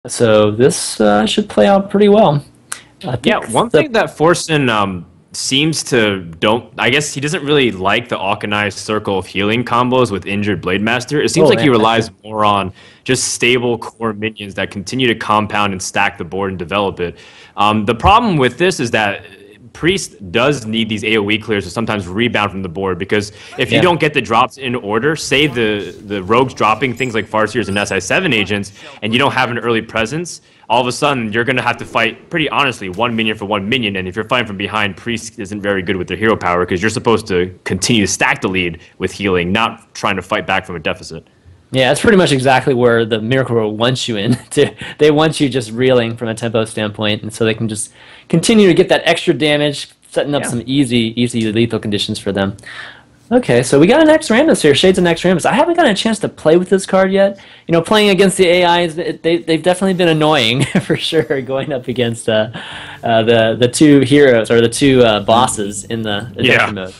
So this should play out pretty well. I Yeah, think one the thing that Forsen seems to don't I guess he doesn't really like the Alkanized Circle of Healing combos with injured Blade Master. It seems oh like he yeah, that's true. relies more on just stable core minions that continue to compound and stack the board and develop it. The problem with this is that Priest does need these AoE clears to sometimes rebound from the board because if you Yeah. don't get the drops in order, say the rogues dropping things like Farseers and SI7 agents, and you don't have an early presence, all of a sudden you're going to have to fight pretty honestly one minion for one minion. And if you're fighting from behind, Priest isn't very good with their hero power because you're supposed to continue to stack the lead with healing, not trying to fight back from a deficit. Yeah, that's pretty much exactly where the Miracle Row wants you in. They want you just reeling from a tempo standpoint, and so they can just continue to get that extra damage, setting up Yeah. some easy lethal conditions for them. Okay, so we got an X Rammus here, Shades of X Rammus. I haven't gotten a chance to play with this card yet. You know, playing against the AIs, they've definitely been annoying for sure. Going up against the two heroes or the two bosses in the adventure Yeah. mode.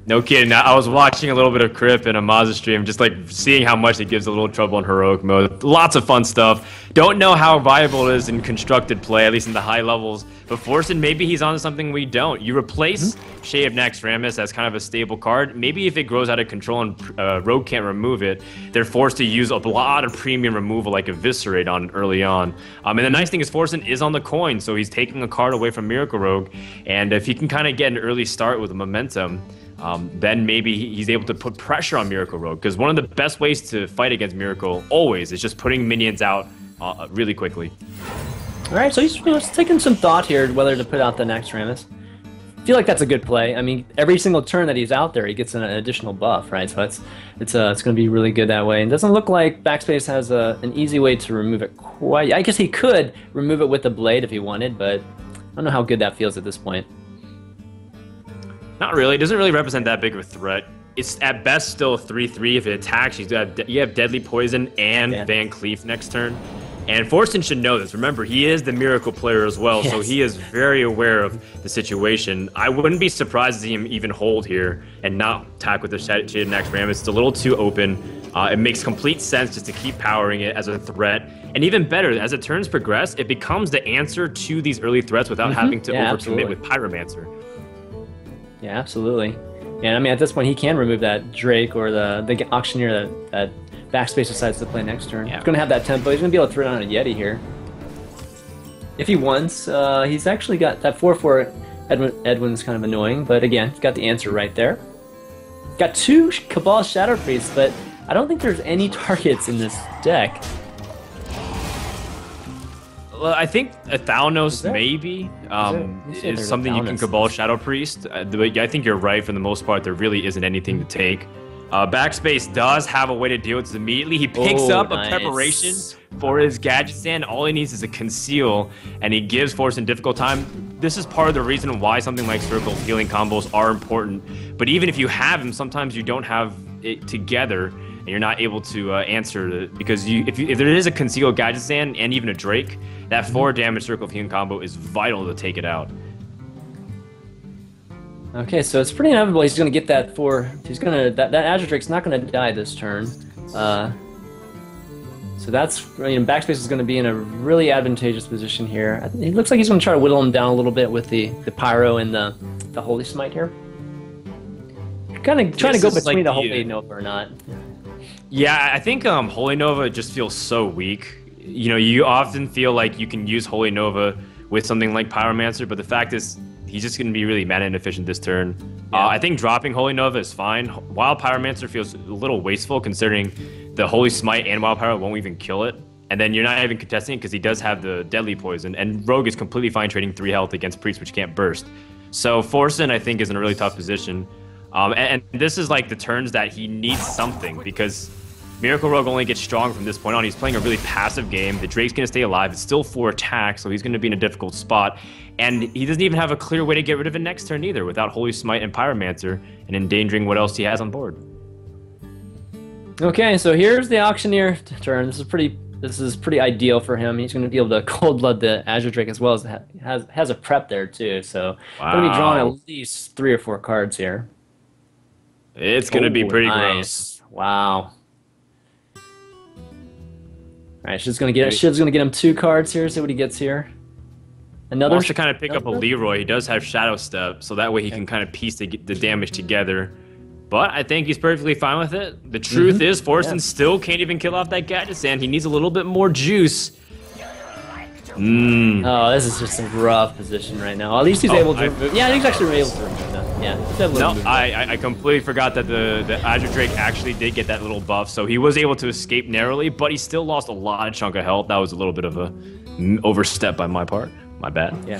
No kidding. I was watching a little bit of Crip and a Mazda stream, just like seeing how much it gives a little trouble in heroic mode. Lots of fun stuff. Don't know how viable it is in constructed play, at least in the high levels. But Forsen, maybe he's on something we don't. You replace Shade of Naxxramas as kind of a stable card. Maybe if it grows out of control and Rogue can't remove it, they're forced to use a lot of premium removal like Eviscerate on it early on. And the nice thing is Forsen is on the coin, so he's taking a card away from Miracle Rogue. And if he can kind of get an early start with a momentum, then maybe he's able to put pressure on Miracle Rogue. Because one of the best ways to fight against Miracle always is just putting minions out really quickly. All right, so he's taking some thought here whether to put out the next Rammus. I feel like that's a good play. I mean, every single turn that he's out there, he gets an additional buff, right? So it's going to be really good that way. And it doesn't look like Backspace has an easy way to remove it quite. I guess he could remove it with the blade if he wanted, but I don't know how good that feels at this point. Not really. It doesn't really represent that big of a threat. It's at best still a 3-3 if it attacks. You have Deadly Poison and Yeah. Van Cleef next turn. And Forsen should know this. Remember, he is the Miracle player as well, so Yes. he is very aware of the situation. I wouldn't be surprised to see him even hold here and not attack with the Shaded Next Ram. It's a little too open. It makes complete sense just to keep powering it as a threat. And even better, as the turns progress, it becomes the answer to these early threats without having to Yeah, overcommit absolutely. with Pyromancer. Yeah, absolutely. And I mean, at this point, he can remove that Drake or the Auctioneer that Backspace decides to play next turn. Yeah. He's going to have that tempo. He's going to be able to throw down a Yeti here. If he wants, he's actually got that 4/4 Edwin's kind of annoying, but again, he's got the answer right there. Got two Cabal Shadow Priests, but I don't think there's any targets in this deck. Well, I think a Thalnos there? maybe You said is there's a something you can Thalnos. Cabal Shadow Priest. But I think you're right for the most part. There really isn't anything to take. Backspace does have a way to deal with this immediately. He picks Oh, up nice. a preparation for his gadget stand. All he needs is a conceal, and he gives Forsen difficult time. This is part of the reason why something like Circle of Healing combos are important. But even if you have them, sometimes you don't have it together, and you're not able to answer it. Because if there is a concealed gadget stand and even a Drake, that 4 damage Circle of Healing combo is vital to take it out. Okay, so it's pretty inevitable he's going to get that that Azure Drake's not going to die this turn. So that's, Backspace is going to be in a really advantageous position here. It looks like he's going to try to whittle him down a little bit with the Pyro and the Holy Smite here. Kind of trying to go This is between like the Holy Nova or not. Yeah, I think Holy Nova just feels so weak. You often feel like you can use Holy Nova with something like Pyromancer, but the fact is, he's just going to be really mana inefficient this turn. Yeah. I think dropping Holy Nova is fine. Wild Pyromancer feels a little wasteful considering the Holy Smite and Wild Pyro won't even kill it. And then you're not even contesting it because he does have the Deadly Poison. And Rogue is completely fine trading 3 health against Priest, which can't burst. So Forsen, I think, is in a really tough position. And this is like the turns that he needs something because Miracle Rogue only gets strong from this point on. He's playing a really passive game. The Drake's going to stay alive. It's still 4 attacks, so he's going to be in a difficult spot. And he doesn't even have a clear way to get rid of it next turn either without Holy Smite and Pyromancer and endangering what else he has on board. Okay, so here's the Auctioneer turn. This is pretty ideal for him. He's going to be able to Cold Blood the Azure Drake as well as has a prep there too. So going to be drawing Wow. at least 3 or 4 cards here. It's going to be Oh, pretty nice. gross. Wow. All right, Shiv's gonna get him 2 cards here. See what he gets here. Another. Wants to kind of pick up a Leroy. He does have Shadow Step, so that way he can kind of piece the damage together. But I think he's perfectly fine with it. The truth is, Forsen still can't even kill off that Gadget Sand. He needs a little bit more juice. Oh, this is just a rough position right now. At least he's able to. Yeah, he's actually able to remove that. Yeah. No, I completely forgot that the Azure Drake actually did get that little buff, so he was able to escape narrowly, but he still lost a lot of chunk of health. That was a little bit of a overstep by my part. My bad. Yeah.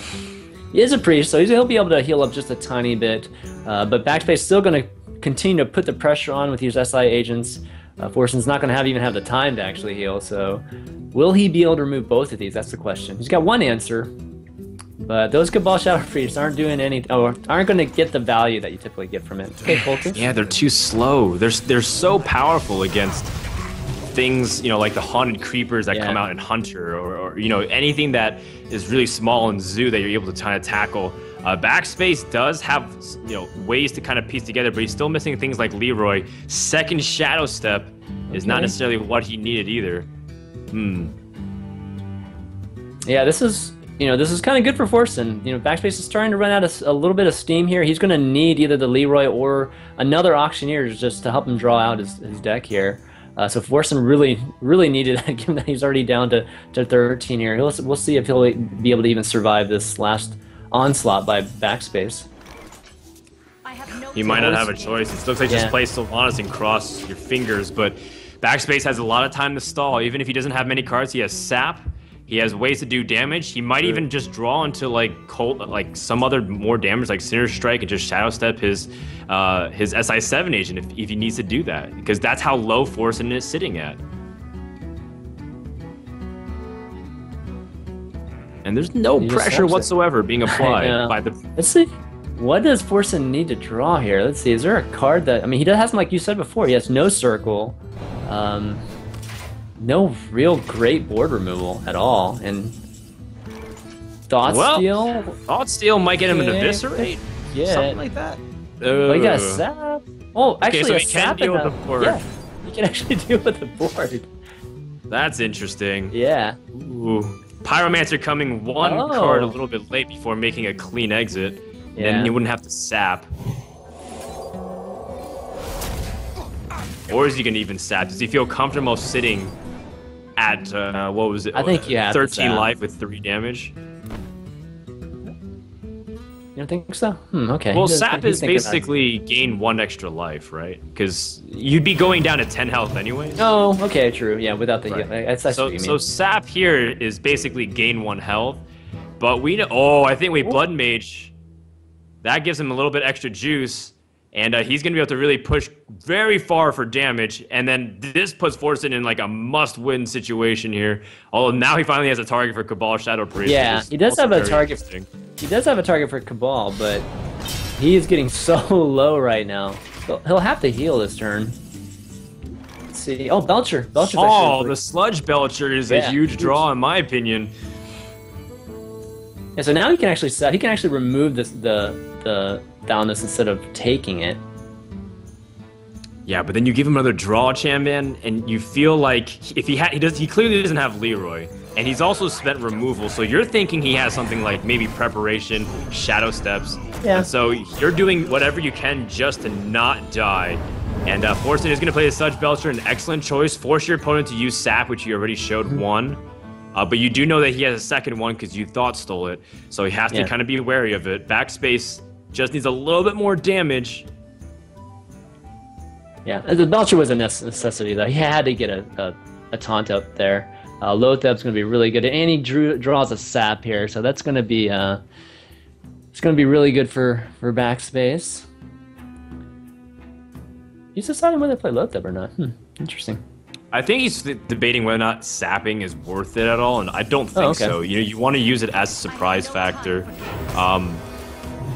He is a priest, so he'll be able to heal up just a tiny bit. But Backspace is still going to continue to put the pressure on with these SI agents. Forsen's not going to even have the time to actually heal, so will he be able to remove both of these? That's the question. He's got one answer, but those Cabal Shadow Priests aren't doing aren't going to get the value that you typically get from it. Okay, Fulton? Yeah, they're too slow. They're so powerful against things, like the haunted creepers that come out in Hunter, or anything that is really small in Zoo that you're able to kind of tackle. Backspace does have ways to kind of piece together, but he's still missing things like Leroy. Second Shadow Step is not necessarily what he needed either. Yeah, this is kind of good for Forsen. Backspace is starting to run out of a little bit of steam here. He's going to need either the Leroy or another Auctioneer just to help him draw out his deck here. So Forsen really needed it, given that he's already down to 13 here. We'll see if he'll be able to even survive this last onslaught by Backspace. He might not have a choice. It looks like just play Sylvanas and cross your fingers, but Backspace has a lot of time to stall. Even if he doesn't have many cards, he has Sap. He has ways to do damage. He might even just draw into like some other more damage, like Sinner Strike, and just Shadow Step his SI7 agent if he needs to do that, because that's how low Forsen is sitting at. And there's no pressure whatsoever being applied by the. Let's see. What does Forsen need to draw here? Let's see. Is there a card that he has, like you said before, he has no circle. No real great board removal at all, and Thought Steal. Thought Steal might get him an Eviscerate, something like that. Well, he got a Sap. Oh, actually, so a he Sap can deal with the board. Yeah, he can actually deal with the board. That's interesting. Yeah. Ooh. Pyromancer coming one card a little bit late before making a clean exit, and then you wouldn't have to Sap. Or is he gonna even Sap? Does he feel comfortable sitting at what was it? I think you have 13 life with 3 damage. You don't think so? Okay. Well, Sap is basically gain 1 extra life, right? Because you'd be going down to 10 health anyway. Oh, okay, true. Yeah, without the heal. So Sap here is basically gain 1 health, but we know. Oh, I think Blood Mage. That gives him a little bit extra juice. And he's going to be able to really push very far for damage. And then this puts Forsen in like a must-win situation here. Although now he finally has a target for Cabal Shadow Priest. Yeah, he does have a target. He does have a target for Cabal, but he is getting so low right now. He'll have to heal this turn. Let's see. Oh, Belcher. Oh, the Sludge Belcher is a huge draw in my opinion. Yeah, so now he can actually set. He can actually remove the Downless instead of taking it. Yeah, but then you give him another draw, Chamban, and you feel like if he clearly doesn't have Leroy, and he's also spent removal, so you're thinking he has something like maybe Preparation, Shadow Steps. Yeah. And so you're doing whatever you can just to not die. And Forsen is going to play the Sludge Belcher, an excellent choice. Force your opponent to use Sap, which you already showed one. But you do know that he has a second one because you Thought Stole it, so he has to kind of be wary of it. Backspace just needs a little bit more damage. Yeah, the Belcher was a necessity, though. He had to get a taunt up there. Lotheb's going to be really good, and he draws a Sap here, so that's going to be it's going to be really good for Backspace. He's deciding whether to play Lotheb or not. Interesting. I think he's debating whether or not sapping is worth it at all, and I don't think so. You want to use it as a surprise factor.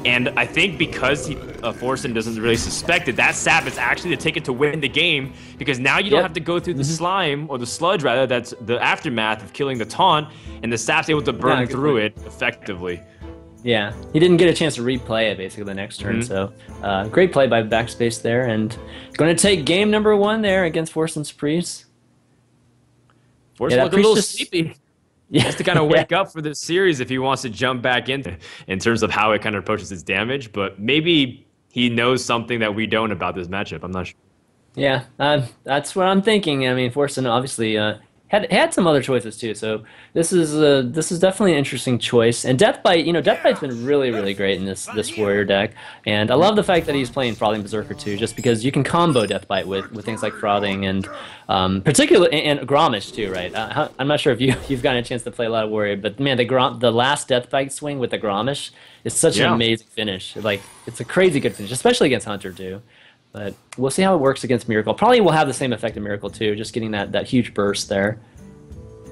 And I think because Forsen doesn't really suspect it, that sap is actually the ticket to win the game, because now you don't have to go through the slime, or the sludge rather, that's the aftermath of killing the taunt, and the sap's able to burn through it effectively. Yeah, he didn't get a chance to replay it basically the next turn, so great play by Backspace there, and going to take game number 1 there against Forsen's Priest. Forsen that looked a little priestess. sleepy. Yeah, Just to kind of yeah. wake up for this series if he wants to jump back in terms of how it kind of approaches its damage. But maybe he knows something that we don't about this matchup. I'm not sure. Yeah, that's what I'm thinking. I mean, Forsen obviously had some other choices too. So this is definitely an interesting choice. And Deathbite, Deathbite's been really great in this warrior deck. And I love the fact that he's playing Frothing Berserker too, just because you can combo Deathbite with things like Frothing and particularly and Gromish too, right? I'm not sure if you've gotten a chance to play a lot of warrior, but man, the last Deathbite swing with the Gromish is such an Yeah. amazing finish. Like it's a crazy good finish, especially against Hunter too. But we'll see how it works against Miracle. Probably will have the same effect in Miracle too, just getting that huge burst there.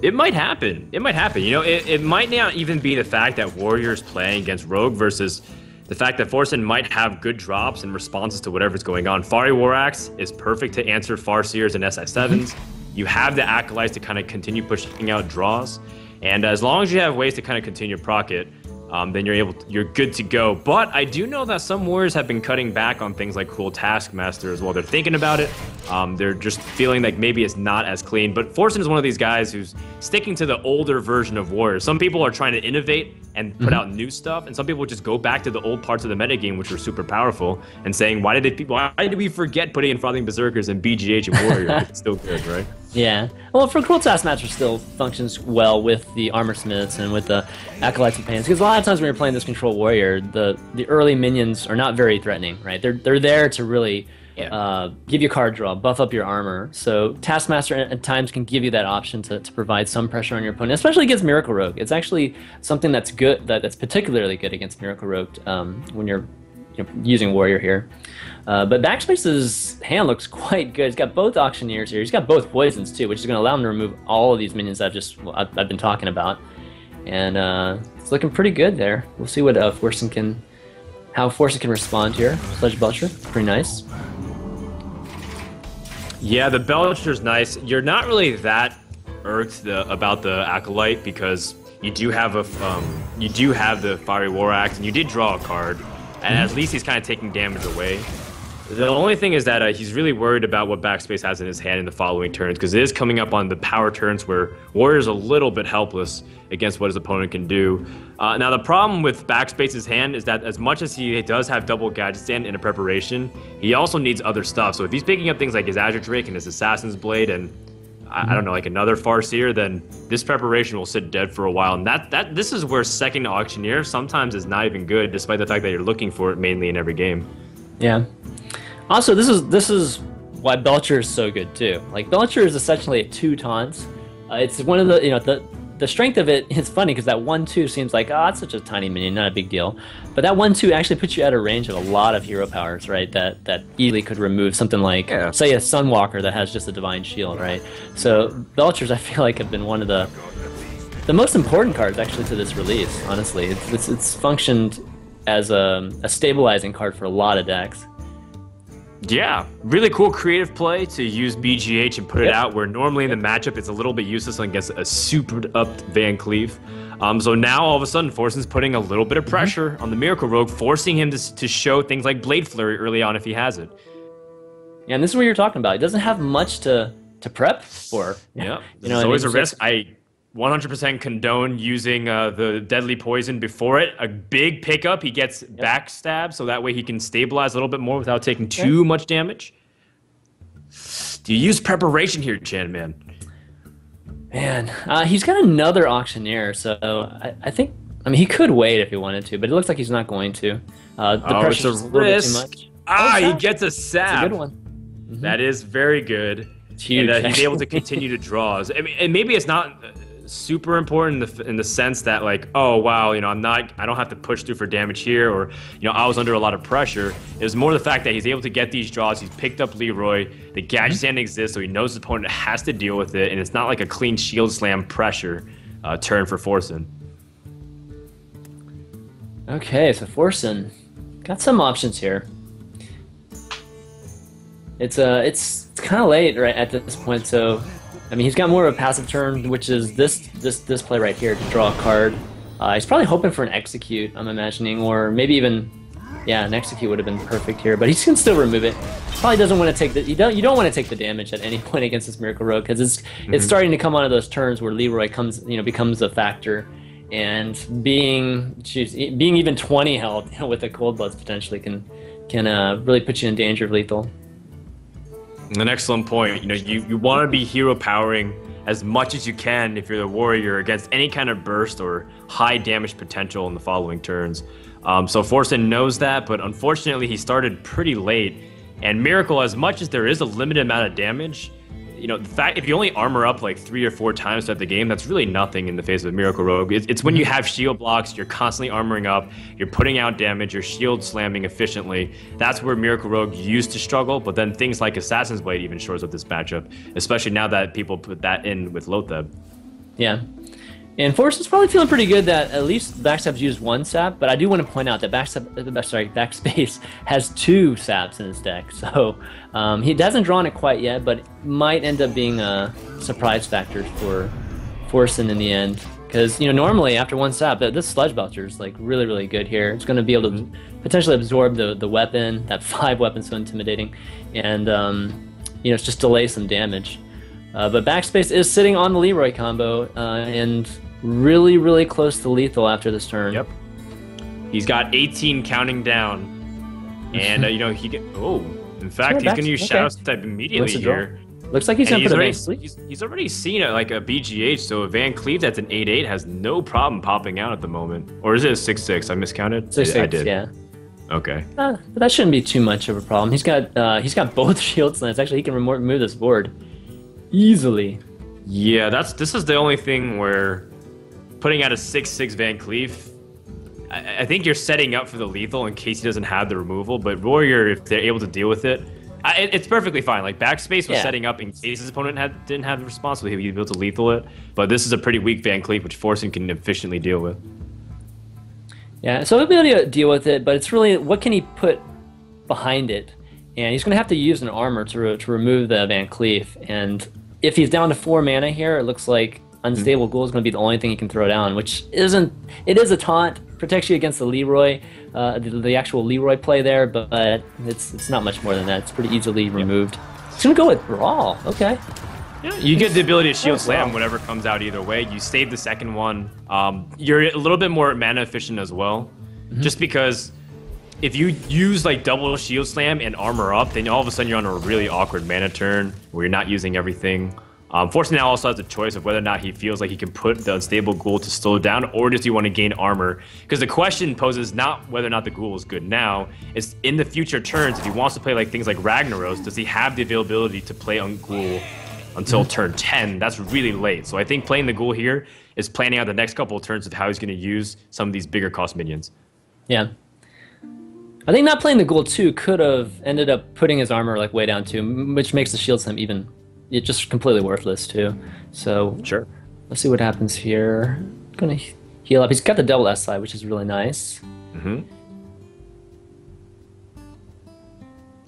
It might happen. It might happen. It might not even be the fact that Warrior's playing against Rogue versus the fact that Forsen might have good drops and responses to whatever's going on. Fari War Axe is perfect to answer Farseers and SI7s. You have the Acolytes to kind of continue pushing out draws. And as long as you have ways to kind of continue to proc it, then you're good to go. But I do know that some warriors have been cutting back on things like Cool Taskmaster as well. They're thinking about it. They're just feeling like maybe it's not as clean. But Forsen is one of these guys who's sticking to the older version of warriors. Some people are trying to innovate and put out new stuff, and some people just go back to the old parts of the metagame, which were super powerful, and saying, why did we forget putting in Frothing Berserkers and BGH and Warrior? It's still good, right? Yeah. Well, for Cruel Taskmaster still functions well with the Armor Smiths and with the Acolytes and Pans, because a lot of times when you're playing this Control Warrior, the early minions are not very threatening, right? They're there to really give you card draw, buff up your armor. So Taskmaster at times can give you that option to provide some pressure on your opponent, especially against Miracle Rogue. It's actually something that's good, that's particularly good against Miracle Rogue when you're using Warrior here. But Backspace's hand looks quite good. He's got both Auctioneers here. He's got both Poisons too, which is going to allow him to remove all of these minions I've been talking about. And it's looking pretty good there. We'll see what how Forsen can respond here. Sledge Belcher, pretty nice. Yeah, the Belcher's nice. You're not really that irked about the Acolyte because you do have the Fiery War Axe and you did draw a card, and at least he's kind of taking damage away. The only thing is that he's really worried about what Backspace has in his hand in the following turns, because it is coming up on the power turns where Warrior's a little bit helpless against what his opponent can do. Now, the problem with Backspace's hand is that as much as he does have double Gadget Stand in a preparation, he also needs other stuff. So if he's picking up things like his Azure Drake and his Assassin's Blade and, I don't know, like another Farseer, then this preparation will sit dead for a while. And this is where second Auctioneer sometimes is not even good, despite the fact that you're looking for it mainly in every game. Yeah. Also, this is why Belcher is so good too. Like Belcher is essentially a 2 taunts. It's one of the strength of it. It's funny because that 1/2 seems like it's such a tiny minion, not a big deal. But that 1/2 actually puts you out of range of a lot of hero powers, right? That easily could remove something like say a Sunwalker that has just a Divine Shield, right? So Belchers, I feel like, have been one of the most important cards actually to this release. Honestly, it's functioned as a stabilizing card for a lot of decks. Yeah, really cool creative play to use BGH and put it out where normally in the matchup it's a little bit useless against a super up Van Cleef. So now all of a sudden Forsen's putting a little bit of pressure on the Miracle Rogue, forcing him to show things like Blade Flurry early on if he has it. Yeah, and this is what you're talking about. He doesn't have much to prep for. Yeah, it's always a risk. I 100% condone using the Deadly Poison before it. A big pickup, he gets backstab, so that way he can stabilize a little bit more without taking too much damage. Do you use preparation here, Chan, man? Man, he's got another Auctioneer, so I think, he could wait if he wanted to, but it looks like he's not going to. The pressure's it's a a little bit too risk. much. He gets a sap. It's a good one. That is very good. It's huge. And he's able to continue to draw. And maybe it's not super important in the sense that, like, oh wow, I don't have to push through for damage here, or I was under a lot of pressure. It was more the fact that he's able to get these draws. He's picked up Leroy. The gadget stand exists, so he knows his opponent has to deal with it, and it's not like a clean shield slam pressure turn for Forsen. Okay, so Forsen got some options here. It's kind of late right at this point, so he's got more of a passive turn, which is this play right here to draw a card. He's probably hoping for an execute, I'm imagining, or maybe even Yeah, an execute would have been perfect here, but he can still remove it. Probably doesn't want to take the you don't want to take the damage at any point against this Miracle Rogue because it's starting to come onto those turns where Leroy becomes a factor, and being even 20 health with the Cold Bloods potentially can really put you in danger of lethal. An excellent point. You want to be hero powering as much as you can if you're the warrior against any kind of burst or high damage potential in the following turns. So Forsen knows that, but unfortunately he started pretty late. And Miracle, as much as there is a limited amount of damage, the fact if you only armor up like 3 or 4 times throughout the game, that's really nothing in the face of a Miracle Rogue. It's when you have shield blocks, you're constantly armoring up, you're putting out damage, you're shield slamming efficiently. That's where Miracle Rogue used to struggle, but then things like Assassin's Blade even shores up this matchup, especially now that people put that in with Lotheb. Yeah. And Forsen's probably feeling pretty good that at least Backstab's used 1 sap, but I do want to point out that Backspace has 2 saps in his deck, so he hasn't drawn it quite yet, but it might end up being a surprise factor for Forsen in the end. Because normally after 1 sap, this Sludge Belcher is like really, really good here. It's going to be able to potentially absorb the weapon, that 5 weapon so intimidating, and it's just delay some damage. But Backspace is sitting on the Leroy combo and really, really close to lethal after this turn. Yep. He's got 18 counting down, and in fact, he's going to use Shadow Step immediately here. Looks like he's going to put a Van Cleave. He's already seen a BGH, so a Van Cleave that's an 8/8 has no problem popping out at the moment. Or is it a 6/6? I miscounted. 6/6, I did. Yeah. Okay. But that shouldn't be too much of a problem. He's got both shield slams. Actually, he can remove this board easily. Yeah, this is the only thing where putting out a 6/6 Van Cleef, I think you're setting up for the lethal in case he doesn't have the removal, but Warrior, if they're able to deal with it, it's perfectly fine. Like, Backspace was setting up in case his opponent didn't have the response, so he'd be able to lethal it, but this is a pretty weak Van Cleef, which Forsen can efficiently deal with. Yeah, so he'll be able to deal with it, but it's really, what can he put behind it? And he's going to have to use an armor to remove the Van Cleef, and if he's down to 4 mana here, it looks like Unstable Ghoul is going to be the only thing he can throw down, which isn't... It is a taunt, protects you against the Leroy, the actual Leroy play there, but it's not much more than that. It's pretty easily removed. He's going to go with Brawl. Okay. Yeah, you get the ability to shield slam whatever comes out either way. You save the second one. You're a little bit more mana efficient as well, just because if you use like double shield slam and armor up, then all of a sudden you're on a really awkward mana turn where you're not using everything. Forsen now also has a choice of whether or not he feels like he can put the Unstable Ghoul to slow down, or does he want to gain armor? Because the question poses not whether or not the Ghoul is good now, it's in the future turns, if he wants to play like things like Ragnaros, does he have the availability to play on Ghoul until turn 10? That's really late. So I think playing the Ghoul here is planning out the next couple of turns of how he's going to use some of these bigger cost minions. Yeah. I think not playing the Ghoul too could have ended up putting his armor like way down too, which makes the shield slam even... It's just completely worthless too. So sure, let's see what happens here. Gonna heal up. He's got the double SI, which is really nice.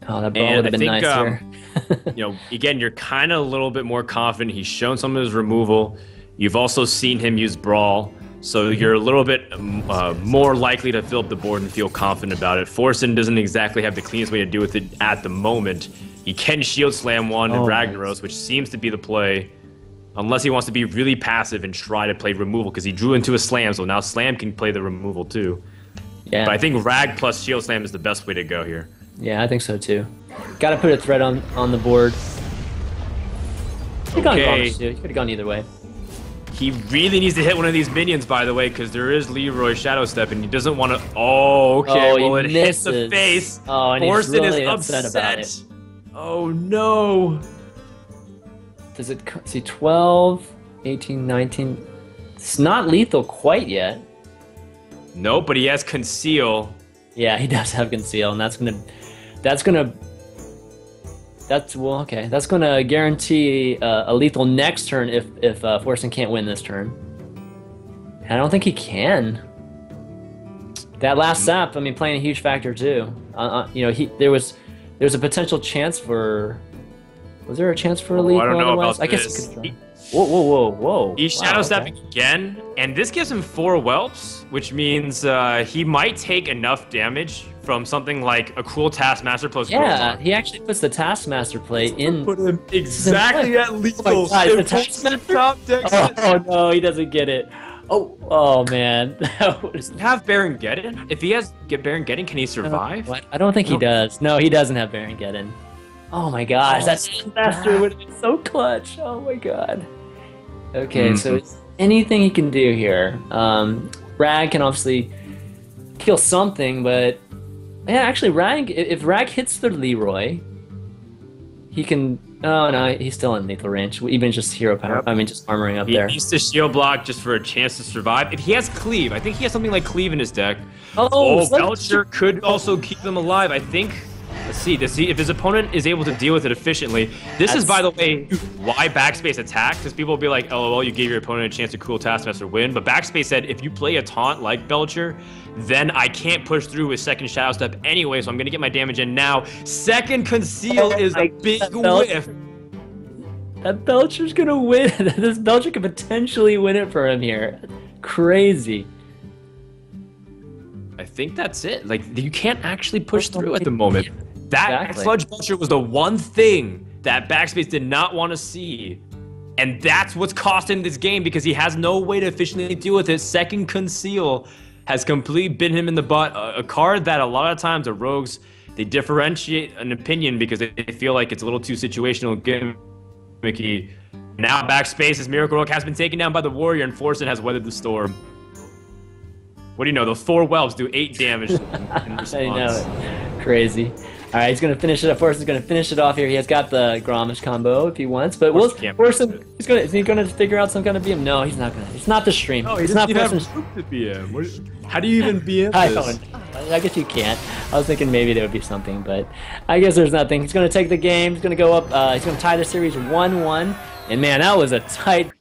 Oh, that ball would have been nice here. Again, you're kind of a little bit more confident. He's shown some of his removal. You've also seen him use Brawl, so you're a little bit more likely to fill up the board and feel confident about it. Forsen doesn't exactly have the cleanest way to do with it at the moment. He can shield slam one in Ragnaros, which seems to be the play, unless he wants to be really passive and try to play removal, because he drew into a slam, so now slam can play the removal too. Yeah. But I think Rag plus shield slam is the best way to go here. Yeah, I think so too. Got to put a threat on the board. He could have gone either way. He really needs to hit one of these minions, by the way, because there is Leroy Shadow Step, and he doesn't want to... Oh, okay, well, it hits the face. Oh, and Forsen he's really is upset about it. Oh, no. Does it... See, 12, 18, 19... It's not lethal quite yet. Nope, but he has Conceal. Yeah, he does have Conceal, and that's gonna guarantee a lethal next turn if Forsen can't win this turn. And I don't think he can. That last sap, I mean, playing a huge factor too. There's a potential chance for. Was there a chance for a lethal? I don't know otherwise? about I guess this. he could Whoa, whoa, whoa, whoa. He's Wow, shadow okay. stepping again, and this gives him 4 whelps, which means he might take enough damage from something like a Cruel Taskmaster plus Yeah, Gromar. he actually puts the Taskmaster play in. Put him exactly at Oh lethal. my God, It the puts the Taskmaster? top deck Oh no, he doesn't get it. Oh man. That was... have Baron Geddon? If he has Baron Geddon, can he survive? What? I don't think he No. does. No, he doesn't have Baron Geddon. Oh my gosh, Oh, that Taskmaster would have been so clutch. Oh my god. Okay, so Mhm. it's anything he can do here. Rag can obviously kill something, but yeah, actually, Rag. If Rag hits the Leroy, he can. Oh no, he's still in lethal range. Even just hero power. Yep. I mean, just armoring up He there. needs to shield block just for a chance to survive. If he has Cleave, I think he has something like Cleave in his deck. Oh, so- Belcher could also keep them alive. I think. Let's see. To see if his opponent is able to deal with it efficiently. This is, by the way, why Backspace attacked. Because people will be like, "Oh, well, you gave your opponent a chance to Cruel Taskmaster win." But Backspace said, if you play a taunt like Belcher, then I can't push through with second Shadow Step anyway. So I'm gonna get my damage in now. Second Conceal is a big whiff. That Belcher's gonna win. This Belcher could potentially win it for him here. Crazy. I think that's it. Like, you can't actually push through at the moment. That Exactly. Sludge Belcher was the one thing that Backspace did not want to see. And that's what's cost him this game because he has no way to efficiently deal with it. Second Conceal has completely bit him in the butt. A card that a lot of times the rogues, they differentiate an opinion because they feel like it's a little too situational gimmicky. Now Backspace's Miracle Rogue has been taken down by the Warrior and Forsen has weathered the storm. What do you know? The 4 whelps do 8 damage in response. I know it. Crazy. All right, he's gonna finish it up. Forsen's gonna finish it off here. He has got the Gromish combo if he wants, but Forsen can't Forsen, is he gonna figure out some kind of BM? No, he's not gonna. It's not the stream. Oh, he it's doesn't not even Forsen's. have room to BM. How do you even BM I this? don't. I guess you can't. I was thinking maybe there would be something, but I guess there's nothing. He's gonna take the game. He's gonna go up. He's gonna tie the series 1-1. And man, that was a tight.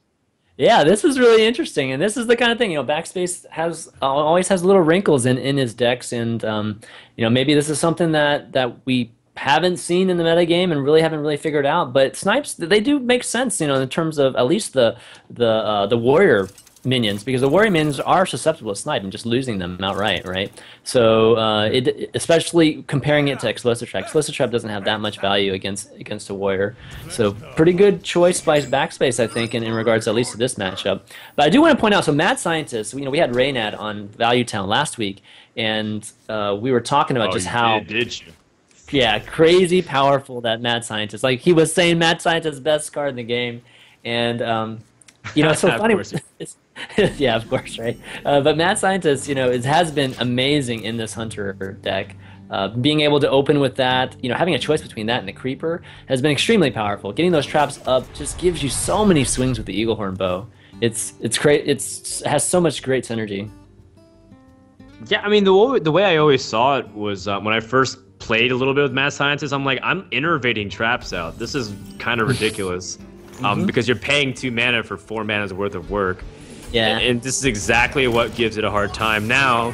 Yeah, this was really interesting, and this is the kind of thing, Backspace has always has little wrinkles in his decks, and maybe this is something that we haven't seen in the metagame and really haven't really figured out. But snipes, they do make sense, in terms of at least the warrior minions, because the warrior minions are susceptible to snipe and just losing them outright, right? So especially comparing it to Explosive Trap. Explosive Trap doesn't have that much value against a warrior. So pretty good choice by Backspace, I think, in regards at least to this matchup. But I do want to point out, so Mad Scientist, we had Raynad on Value Town last week, and we were talking about just how did you? yeah, crazy powerful that Mad Scientist. Like he was saying, Mad Scientist best card in the game, and it's so Of funny. course. Yeah, of course, right? But Mad Scientist, it has been amazing in this Hunter deck. Being able to open with that, having a choice between that and the Creeper has been extremely powerful. Getting those traps up just gives you so many swings with the Eaglehorn bow. It's great. It has so much great synergy. Yeah, I mean, the way I always saw it was when I first played a little bit with Mad Scientist, I'm like, I'm innervating traps out. This is kind of ridiculous. Because you're paying 2 mana for 4 mana's worth of work. Yeah. And this is exactly what gives it a hard time. Now,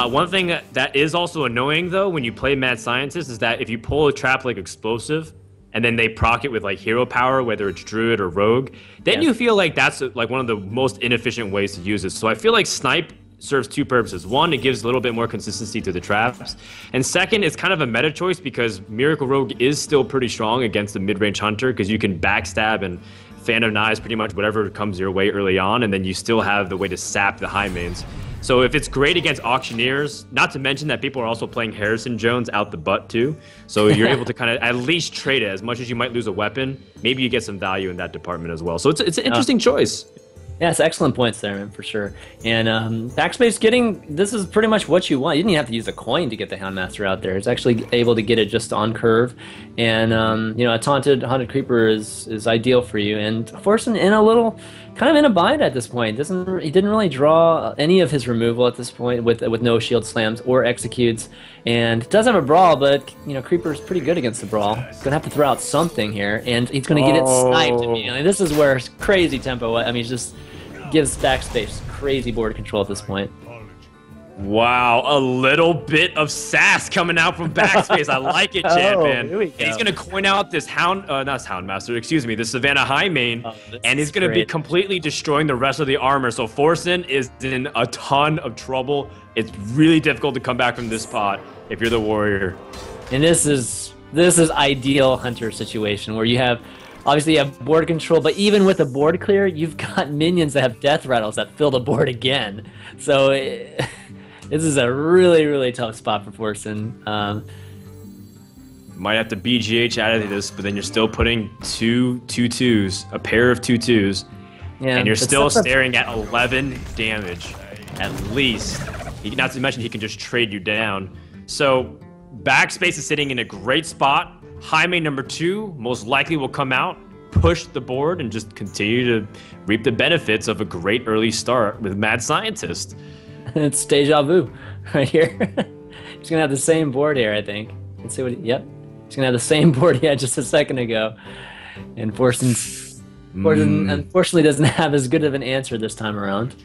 one thing that is also annoying, though, when you play Mad Scientist is that if you pull a trap like Explosive, and then they proc it with like hero power, whether it's Druid or Rogue, then you feel like that's like one of the most inefficient ways to use it. So I feel like Snipe serves 2 purposes. One, it gives a little bit more consistency to the traps. And second, it's kind of a meta choice because Miracle Rogue is still pretty strong against the mid-range Hunter because you can backstab and Fan of Knives pretty much whatever comes your way early on, and then you still have the way to sap the high mains. So if it's great against Auctioneers, not to mention that people are also playing Harrison Jones out the butt too, so you're able to kind of at least trade it. As much as you might lose a weapon, maybe you get some value in that department as well. So it's an interesting choice. Yeah, it's excellent points there, man, for sure. And Backspace this is pretty much what you want. You didn't even have to use a coin to get the Houndmaster out there. It's actually able to get it just on curve. And, a taunted Haunted Creeper is ideal for you. And Forsen kind of in a bind at this point. He didn't really draw any of his removal at this point with no shield slams or executes. And does have a brawl, but, Creeper's pretty good against the brawl. He's going to have to throw out something here. And he's going to get it sniped immediately. This is where crazy tempo, just gives Backspace crazy board control at this point. Wow, a little bit of sass coming out from Backspace. I like it, champion. Here we go. And he's gonna coin out this not Houndmaster, excuse me, this Savannah High main, and he's gonna be completely destroying the rest of the armor. So Forsen is in a ton of trouble. It's really difficult to come back from this spot if you're the warrior. And this is ideal hunter situation where you have obviously you have board control, but even with the board clear, you've got minions that have death rattles that fill the board again. So this is a really, really tough spot for Forsen. Might have to BGH out of this, but then you're still putting two 2/2s, a pair of 2/2s, Yeah, and you're still staring at 11 damage, at least. Not to mention he can just trade you down. So Backspace is sitting in a great spot. High main number 2 most likely will come out, push the board, and just continue to reap the benefits of a great early start with Mad Scientist. It's deja vu right here. He's gonna have the same board here, I think. Let's see what. Yep, he's gonna have the same board he had just a second ago. And Forsen unfortunately doesn't have as good of an answer this time around.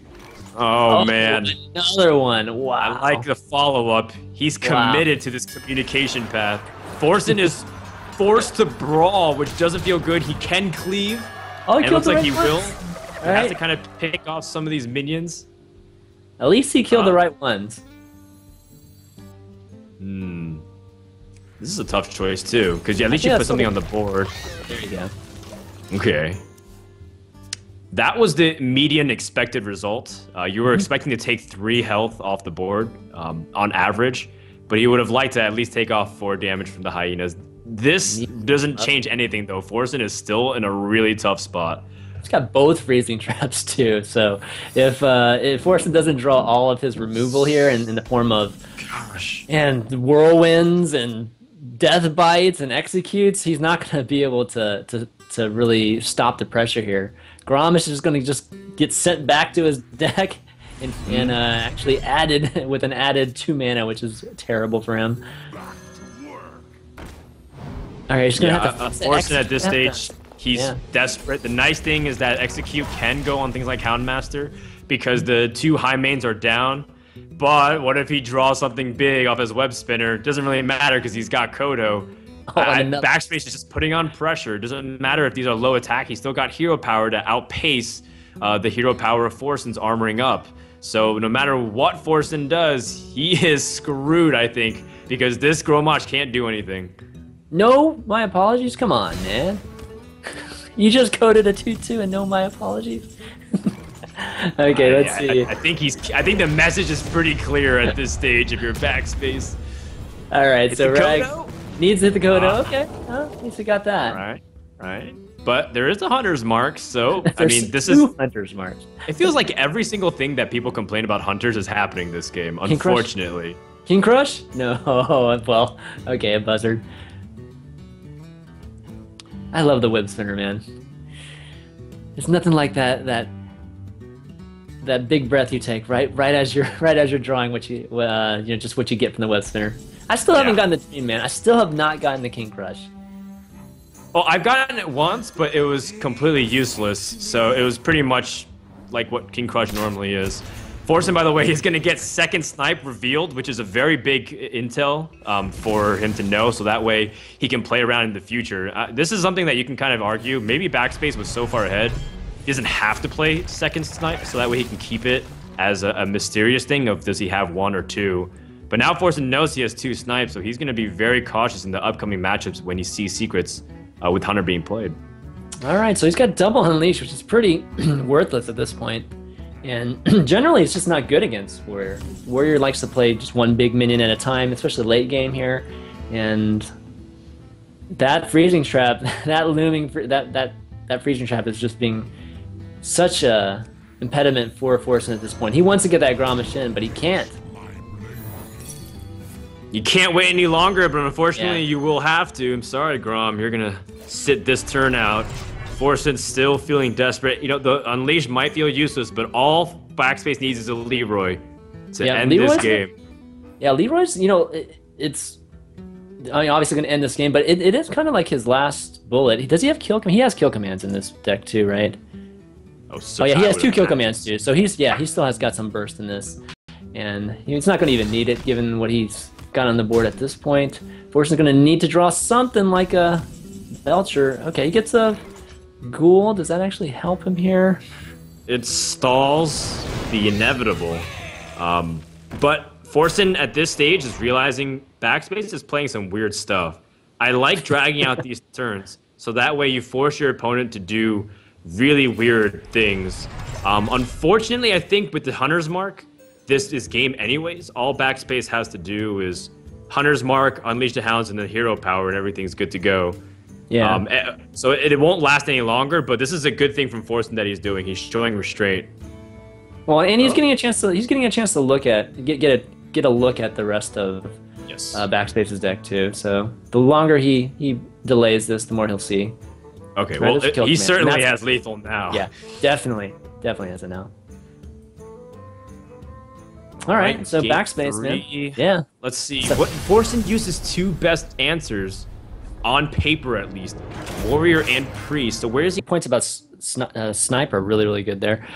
Oh man, another one! Wow. I like the follow-up. He's committed to this communication path. Forsen is forced to brawl, which doesn't feel good. He can cleave. Oh, he and it looks like he right will. He has to kind of pick off some of these minions. At least he killed the right ones. This is a tough choice too, because at least you put something on the board. There you go. Okay. That was the median expected result. You were expecting to take 3 health off the board on average, but he would have liked to at least take off 4 damage from the hyenas. This doesn't change anything though. Forsen is still in a really tough spot. He's got both freezing traps too, so if Forsen doesn't draw all of his removal here in the form of and whirlwinds and death bites and executes, he's not going to be able to really stop the pressure here. Grommash is going to just get sent back to his deck and actually added with an added 2 mana, which is terrible for him. All right, he's going to have to Forsen at this stage. He's desperate. The nice thing is that execute can go on things like Houndmaster because the 2 high mains are down. But what if he draws something big off his web spinner? Doesn't really matter because he's got Kodo. Backspace is just putting on pressure. Doesn't matter if these are low attack. He's still got hero power to outpace the hero power of Forsen's armoring up. So no matter what Forsen does, he is screwed, I think, because this Grommash can't do anything. No, my apologies. Come on, man. You just coded a 2/2 and no my apologies. Okay, let's see. I think the message is pretty clear at this stage if you're Backspace. All right, so Rag needs to hit the Kodo. Okay, at least we got that. Right. But there is a hunter's mark, so I mean, this is is hunter's mark. It feels like every single thing that people complain about hunters is happening this game. Unfortunately. King Crush? No. Well, okay, a buzzard. I love the web spinner, man. It's nothing like that big breath you take right as you're drawing what you just what you get from the web spinner. I still haven't gotten the team, man. I still have not gotten the King Crush. Well, I've gotten it once, but it was completely useless. So it was pretty much like what King Crush normally is. Forsen, by the way, is going to get second snipe revealed, which is a very big intel for him to know, so that way he can play around in the future. This is something that you can kind of argue. Maybe Backspace was so far ahead, he doesn't have to play second snipe, so that way he can keep it as a mysterious thing of does he have 1 or 2. But now Forsen knows he has 2 snipes, so he's going to be very cautious in the upcoming matchups when he sees secrets with Hunter being played. All right, so he's got double Unleash, which is pretty worthless at this point. And generally, it's just not good against Warrior. Warrior likes to play just 1 big minion at a time, especially late game here. And that freezing trap, that freezing trap is just being such a impediment for Forsen at this point. He wants to get that Grommash in, but he can't. You can't wait any longer, but unfortunately, you will have to. I'm sorry, Grom. You're gonna sit this turn out. Forsen's still feeling desperate. You know, the Unleash might feel useless, but all Backspace needs is a Leroy to end this game. Yeah, Leroy's, it's obviously going to end this game, but it is kind of like his last bullet. Does he have kill commands? He has kill commands in this deck too, right? Oh yeah, he has 2 kill commands too. So he still has got some burst in this. and he's not going to even need it given what he's got on the board at this point. Forsen's going to need to draw something like a Belcher. Okay, he gets a Ghoul. Does that actually help him here? It stalls the inevitable. But Forsen at this stage is realizing Backspace is playing some weird stuff. I like dragging out these turns, so that way you force your opponent to do really weird things. Unfortunately, I think with the Hunter's Mark, this is game anyways. All Backspace has to do is Hunter's Mark, Unleash the Hounds, and the Hero Power, and everything's good to go. Yeah. So it won't last any longer, but this is a good thing from Forsen that he's doing. He's showing restraint. Well, and he's getting a chance to look at get a look at the rest of Backspace's deck too. So the longer he delays this, the more he'll see. Okay, well, he certainly has lethal now. Yeah, definitely has it now. All right, so Backspace, man. Yeah. Let's see. What Forsen uses two best answers, on paper at least, Warrior and Priest. So where is he? Points about Sniper really, really good there.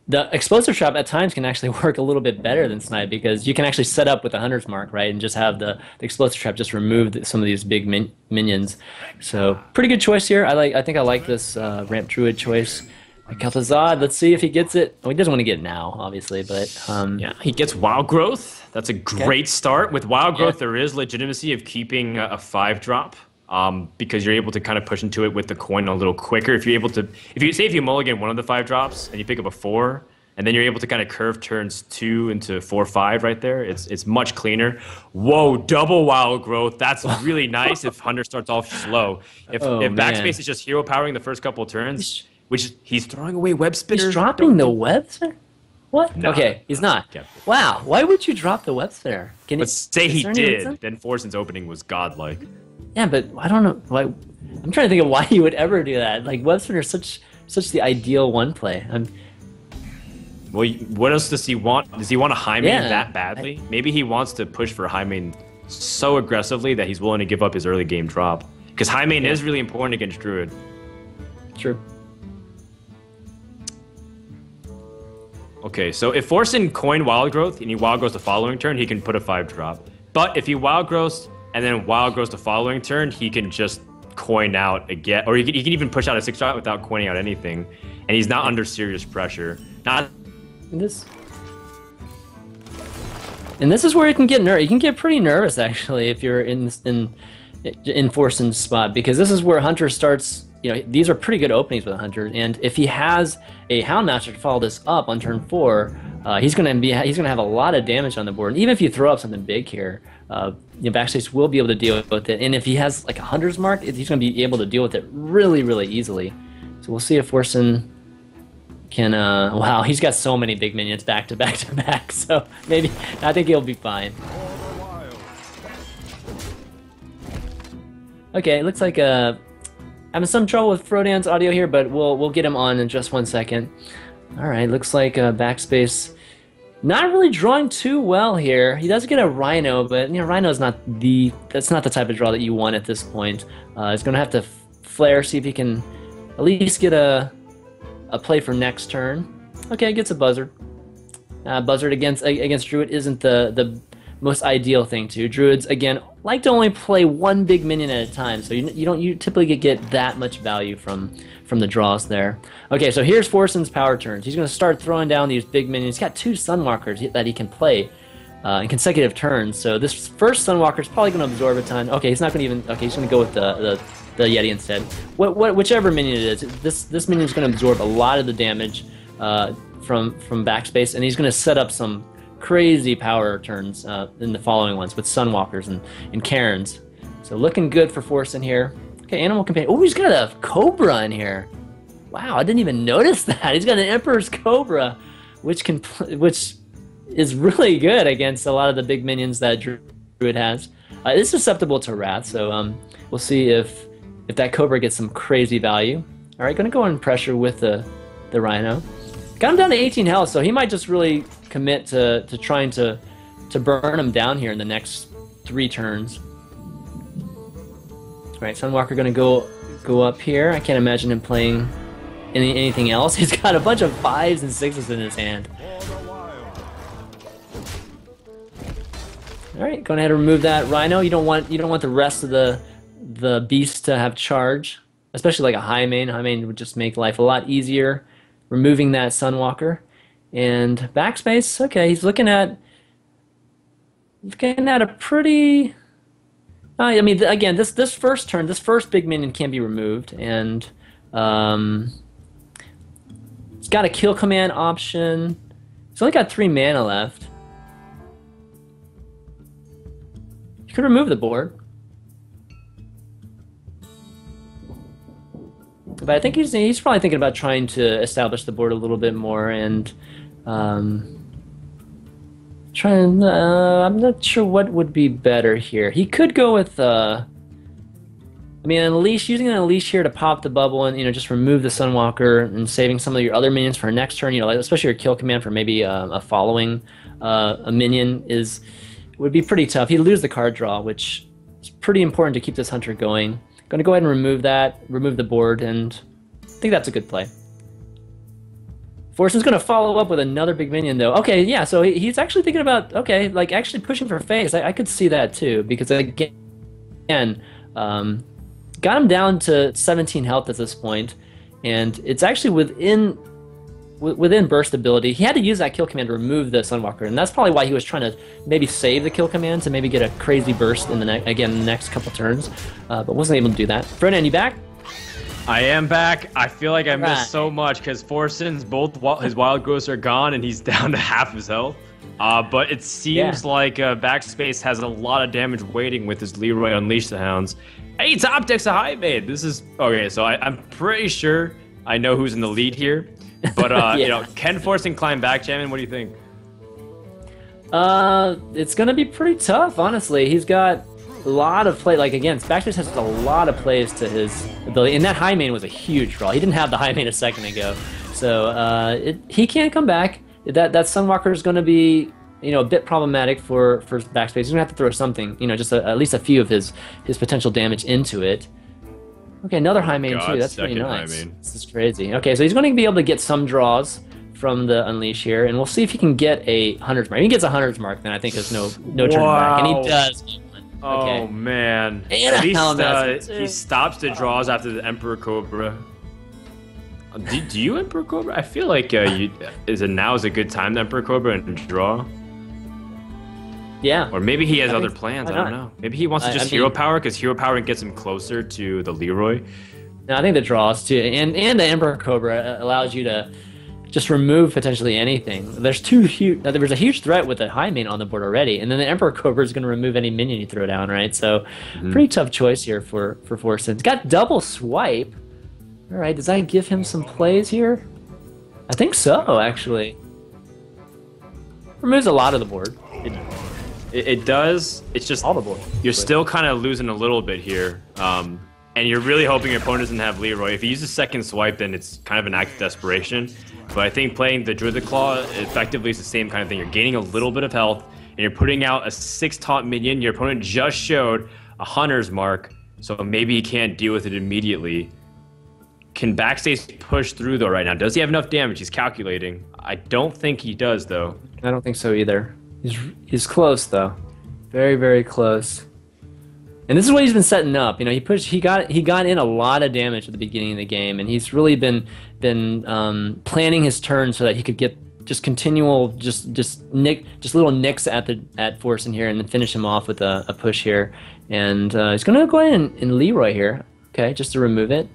The Explosive Trap at times can actually work a little bit better than Snipe because you can actually set up with the Hunter's Mark, right, and just have the Explosive Trap just remove some of these big minions. So pretty good choice here. I think I like this Ramp Druid choice. Kel'Thuzad, let's see if he gets it. Well, he doesn't want to get it now, obviously, but yeah, he gets Wild Growth. That's a great start. With Wild Growth, there is legitimacy of keeping a 5-drop. Because you're able to kind of push into it with the coin a little quicker. If you mulligan one of the 5-drops and you pick up a 4, and then you're able to kind of curve turns 2 into 4-5 right there, it's much cleaner. Whoa, double Wild Growth. That's really nice if Hunter starts off slow. If Backspace is just hero powering the first couple of turns, which he's throwing away Web Spinner. He's dropping the Web Spinner? What? No, okay, he's not. Wow, why would you drop the Web Spinner? Let's say he did, then Forsen's opening was godlike. Yeah, but I don't know why. I'm trying to think of why you would ever do that. Like Web Spinner is such the ideal one play. Well, what else does he want? Does he want a high main that badly? Maybe he wants to push for a high main so aggressively that he's willing to give up his early game drop. Because high main is really important against Druid. True. Okay, so if Forsen coin Wild Growth and he Wild Growth the following turn, he can put a 5-drop. But if he Wild Growth and then Wild Growth the following turn, he can just coin out again, or he can even push out a 6-drop without coining out anything, and he's not under serious pressure. And this is where you can get nervous. You can get pretty nervous actually if you're in Forsen's spot, because this is where Hunter starts. You know, these are pretty good openings with Hunter, and if he has a Houndmaster to follow this up on turn 4, he's gonna have a lot of damage on the board. And even if you throw up something big here, Backspace will be able to deal with it. And if he has like a Hunter's Mark, he's gonna be able to deal with it really, really easily. So we'll see if Forsen can. Wow, he's got so many big minions back to back to back. So maybe I think he'll be fine. Okay, it looks like having some trouble with Frodan's audio here, but we'll get him on in just 1 second. All right, looks like Backspace not really drawing too well here. He does get a Rhino, but Rhino's that's not the type of draw that you want at this point. He's gonna have to flare, see if he can at least get a play for next turn. Okay, gets a Buzzard. Buzzard against Druid isn't the most ideal thing to. Druids, again, like to only play one big minion at a time, so you typically get that much value from the draws there. Okay, so here's Forsen's power turns. He's going to start throwing down these big minions. He's got 2 Sunwalkers that he can play in consecutive turns, so this first Sunwalker is probably going to absorb a ton. Okay, he's not going to even... Okay, he's going to go with the Yeti instead. Whichever minion it is, this minion is going to absorb a lot of the damage from Backspace, and he's going to set up some crazy power turns in the following ones with Sunwalkers and Karens. So looking good for Forsen here. Okay, Animal Companion. Oh, he's got a Cobra in here. Wow, I didn't even notice that. He's got an Emperor's Cobra, which is really good against a lot of the big minions that Druid has. It's susceptible to Wrath, so we'll see if that Cobra gets some crazy value. All right, gonna go in pressure with the Rhino. Got him down to 18 health, so he might just really commit to trying to burn him down here in the next 3 turns. All right, Sunwalker gonna go up here. I can't imagine him playing anything else. He's got a bunch of 5s and 6s in his hand. All right, go ahead and remove that Rhino. You don't want the rest of the beast to have charge, especially like a high main. High main would just make life a lot easier. Removing that Sunwalker and Backspace. Okay, he's looking at a pretty. I mean, again, this first turn, this first big minion can be removed, and he's got a kill command option. He's only got 3 mana left. You could remove the board. But I think he's probably thinking about trying to establish the board a little bit more and trying. I'm not sure what would be better here. He could go with I mean, using an unleash here to pop the bubble and just remove the Sunwalker and saving some of your other minions for next turn. Like, especially your kill command for maybe a following a minion would be pretty tough. He'd lose the card draw, which is pretty important to keep this hunter going. Going to go ahead and remove the board, and I think that's a good play. Forsen's going to follow up with another big minion, though. Okay, yeah, so he's actually thinking about, like actually pushing for phase. I could see that, too, because, again, got him down to 17 health at this point, and it's actually within burst ability. He had to use that kill command to remove the Sunwalker, and that's probably why he was trying to maybe save the kill command to maybe get a crazy burst in the next couple turns, but wasn't able to do that. Frodan, you back? I am back. I feel like I missed so much because Forsen's his wild growths are gone and he's down to half his health. But it seems like Backspace has a lot of damage waiting with his Leroy Unleash the Hounds. Hey, top deck's a high mid. This is okay. So I'm pretty sure I know who's in the lead here. But can Forsen climb back, Chairman? What do you think? It's gonna be pretty tough, honestly. He's got a lot of play. Like, again, Backspace has a lot of plays to his ability, and that high main was a huge draw. He didn't have the high main a second ago, so he can't come back. That Sunwalker is gonna be a bit problematic for Backspace. He's gonna have to throw something, just at least a few of his potential damage into it. Okay, another high main too. That's pretty nice. This is crazy. Okay, so he's going to be able to get some draws from the Unleash here, and we'll see if he can get a 100's mark. If he gets a 100's mark, then I think there's no turning back, and he does. Okay. Oh man! And at least he stops the draws after the Emperor Cobra. Do you Emperor Cobra? I feel like now is a good time to Emperor Cobra and draw. Yeah. Or maybe he has other plans. I don't know. Maybe he wants to just hero power because hero power gets him closer to the Leroy. No, I think the draws too, and the Emperor Cobra allows you to just remove potentially anything. There's a huge threat with the high main on the board already, and then the Emperor Cobra is going to remove any minion you throw down, right? So, pretty tough choice here for Forsen. It's got double swipe. All right, does that give him some plays here? I think so, actually. Removes a lot of the board. It does. It's just all the board. You're still kind of losing a little bit here, and you're really hoping your opponent doesn't have Leroy. If he uses second swipe, then it's kind of an act of desperation. But I think playing the Druid Claw effectively is the same kind of thing. You're gaining a little bit of health, and you're putting out a 6 taunt minion. Your opponent just showed a hunter's mark, so maybe he can't deal with it immediately. Can Backspace push through though right now? Does he have enough damage? He's calculating. I don't think he does though. I don't think so either. He's close though, very, very close. And this is what he's been setting up. He got in a lot of damage at the beginning of the game, and he's really been planning his turn so that he could get just continual little nicks at Forsen here, and then finish him off with a push here. And he's gonna go ahead and Leroy here, okay, just to remove it.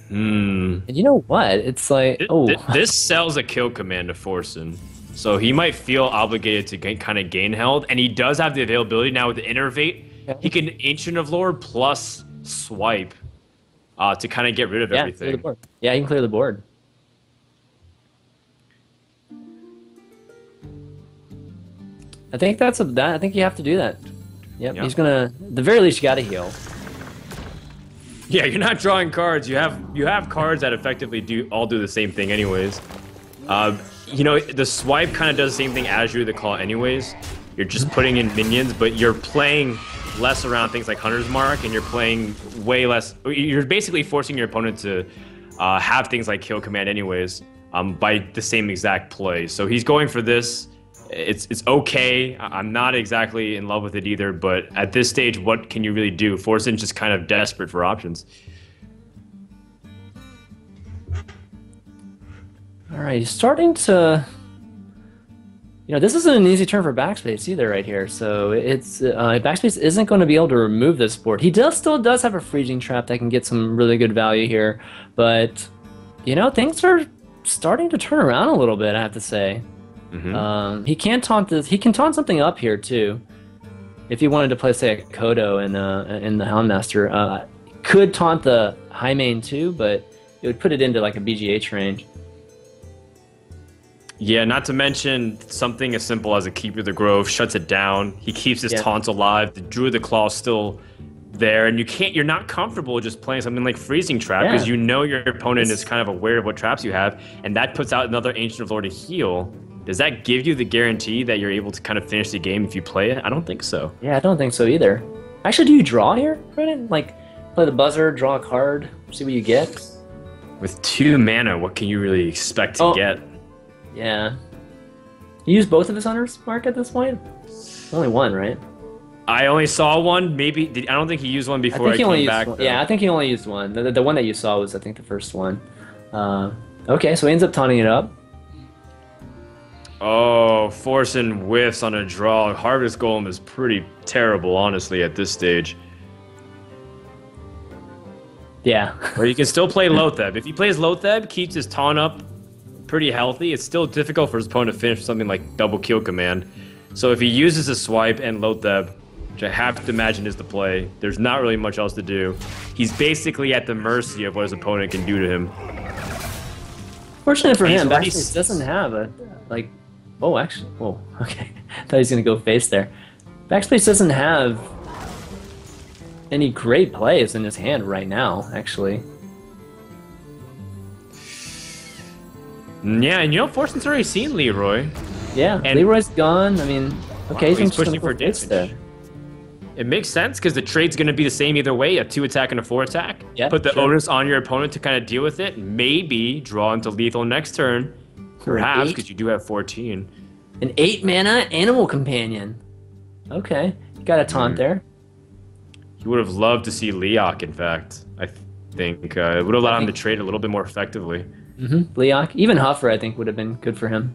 And you know what? It's like this sells a kill command to Forsen. So he might feel obligated to kind of gain health, and he does have the availability now with the Innervate. Okay. He can Ancient of Lord plus swipe to kind of get rid of everything. Clear the board. Yeah, he can clear the board. I think I think you have to do that. Yep. He's gonna. At the very least, you got to heal. Yeah, you're not drawing cards. You have cards that effectively do the same thing, anyways. The swipe kind of does the same thing as Druid Claw anyways. You're just putting in minions, but you're playing less around things like Hunter's Mark, and you're playing way less. You're basically forcing your opponent to have things like Kill Command anyways by the same exact play. So he's going for this. It's okay. I'm not exactly in love with it either, but at this stage, what can you really do? Forsen's just kind of desperate for options. All right, he's starting to. This isn't an easy turn for Backspace either right here. So it's Backspace isn't going to be able to remove this board. He still does have a freezing trap that can get some really good value here, but things are starting to turn around a little bit, I have to say. He can taunt this. He can taunt something up here too, if he wanted to play, say, a Kodo in the Houndmaster. Could taunt the high main too, but it would put it into like a BGH range. Yeah, not to mention something as simple as a Keeper of the Grove shuts it down. He keeps his taunts alive. The Druid of the Claw is still there, and you're not comfortable just playing something like Freezing Trap because your opponent is kind of aware of what traps you have, and that puts out another Ancient of Lore to heal. Does that give you the guarantee that you're able to kind of finish the game if you play it? I don't think so. Yeah, I don't think so either. Actually, do you draw here, Brennan? Like, play the buzzer, draw a card, see what you get? With 2 mana, what can you really expect to get? Yeah. You use both of his hunters, Mark, at this point? Only one, right? I only saw one. Maybe I don't think he used one before I came back. Yeah, I think he only used one. The one that you saw was, I think, the first one. Okay, so he ends up taunting it up. Oh, Forsen whiffs on a draw. Harvest Golem is pretty terrible, honestly, at this stage. Yeah. Or you can still play Lotheb. If he plays Lotheb, keeps his taunt up pretty healthy, it's still difficult for his opponent to finish something like double kill command. So if he uses a swipe and Lotheb, which I have to imagine is the play, there's not really much else to do. He's basically at the mercy of what his opponent can do to him. Fortunately for him, Backspace doesn't have a, like... Oh, actually... Oh, okay. I thought he was going to go face there. Backspace doesn't have any great plays in his hand right now, actually. Yeah, and Forsen's already seen Leroy. Yeah, and Leroy's gone. I mean, okay, he's pushing for damage there. It makes sense because the trade's going to be the same either way, a 2 attack and a 4 attack. Yeah, put the onus on your opponent to kind of deal with it. Maybe draw into lethal next turn. Perhaps, because you do have 14. An 8 mana Animal Companion. Okay, you got a taunt there. He would have loved to see Leok, in fact. I think it would have allowed him to trade a little bit more effectively. Leok, even Huffer, I think, would have been good for him.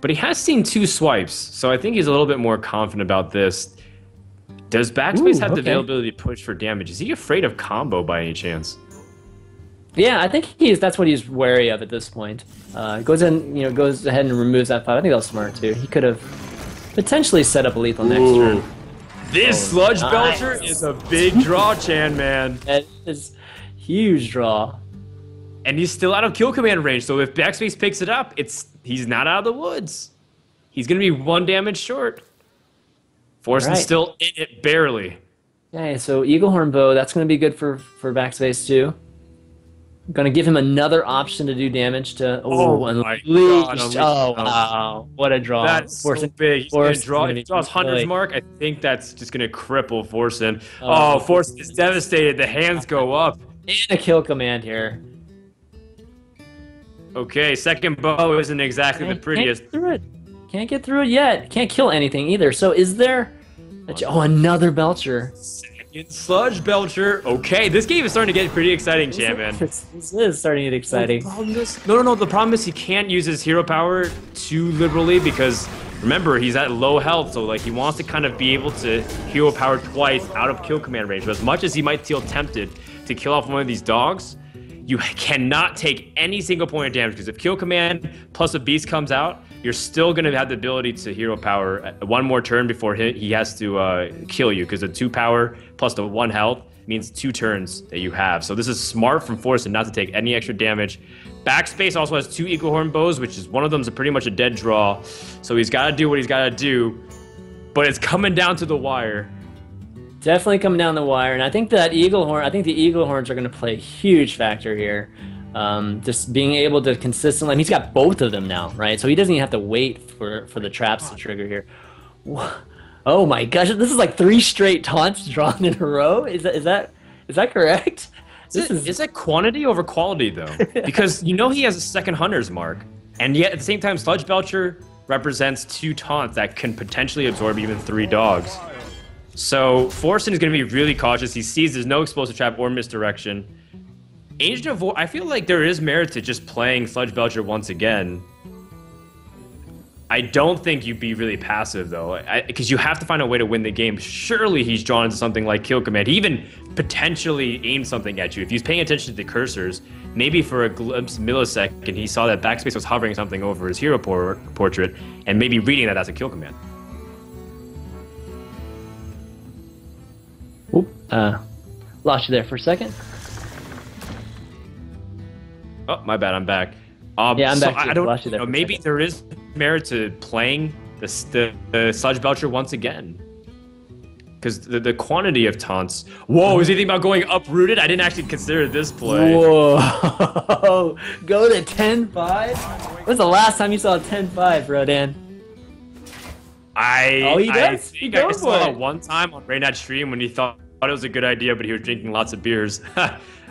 But he has seen 2 swipes, so I think he's a little bit more confident about this. Does Backspace have the availability to push for damage? Is he afraid of combo by any chance? Yeah, I think that's what he's wary of at this point. Goes ahead and removes that 5. I think that was smart too. He could have potentially set up a lethal next turn. This Sludge Belcher is a big draw, Chan, man. That is huge draw. And he's still out of kill command range, so if Backspace picks it up, he's not out of the woods. He's going to be 1 damage short. Forsen's still in it, barely. Okay, so Eaglehorn Bow, that's going to be good for Backspace too. Going to give him another option to do damage to... Oh, my God. Oh, wow. What a draw. That's so big. He's going to draw. If he draws Hunter's Mark, I think that's just going to cripple Forsen. Oh, Forsen is devastated. The hands go up. And a kill command here. Okay, second bow isn't exactly the prettiest. Can't get through it yet. Can't kill anything either. So is there... another Belcher. Second Sludge Belcher. Okay, this game is starting to get pretty exciting, Champion. This is starting to get exciting. No. The problem is he can't use his hero power too liberally because, remember, he's at low health. So, he wants to kind of be able to hero power twice out of kill command range. But as much as he might feel tempted to kill off one of these dogs, you cannot take any single point of damage because if kill command plus a beast comes out, you're still going to have the ability to hero power 1 more turn before he has to kill you because the 2 power plus the 1 health means 2 turns that you have. So this is smart from Forsen not to take any extra damage. Backspace also has 2 Eaglehorn Bows, which is one of them is pretty much a dead draw. So he's got to do what he's got to do, but it's coming down to the wire. Definitely coming down the wire, and I think the Eaglehorns are going to play a huge factor here. Just being able to consistently, he's got both of them now, right? So he doesn't even have to wait for the traps to trigger here. Oh my gosh, this is like 3 straight taunts drawn in a row. Is that correct? Is that quantity over quality though? Because he has a second Hunter's Mark. And yet, at the same time, Sludge Belcher represents 2 taunts that can potentially absorb even 3 dogs. So Forsen is going to be really cautious. He sees there's no explosive trap or misdirection. Ancient of War, I feel like there is merit to just playing Sludge Belcher once again. I don't think you'd be really passive, though, because you have to find a way to win the game. Surely he's drawn into something like Kill Command. He even potentially aimed something at you. If he's paying attention to the cursors, maybe for a glimpse millisecond, he saw that Backspace was hovering something over his hero portrait, and maybe reading that as a Kill Command. Oop, lost you there for a second. Oh, my bad, I'm back. Yeah, I'm so back too. I don't Lost you there know, for a maybe second. there is merit to playing the Sludge Belcher once again. Because the quantity of taunts... Whoa, is he thinking about going uprooted? I didn't actually consider this play. Whoa! Go to 10-5? When's the last time you saw a 10-5, Rodan? I does? think He I goes saw for it it. one time on Raynad's stream when he thought it was a good idea, but he was drinking lots of beers.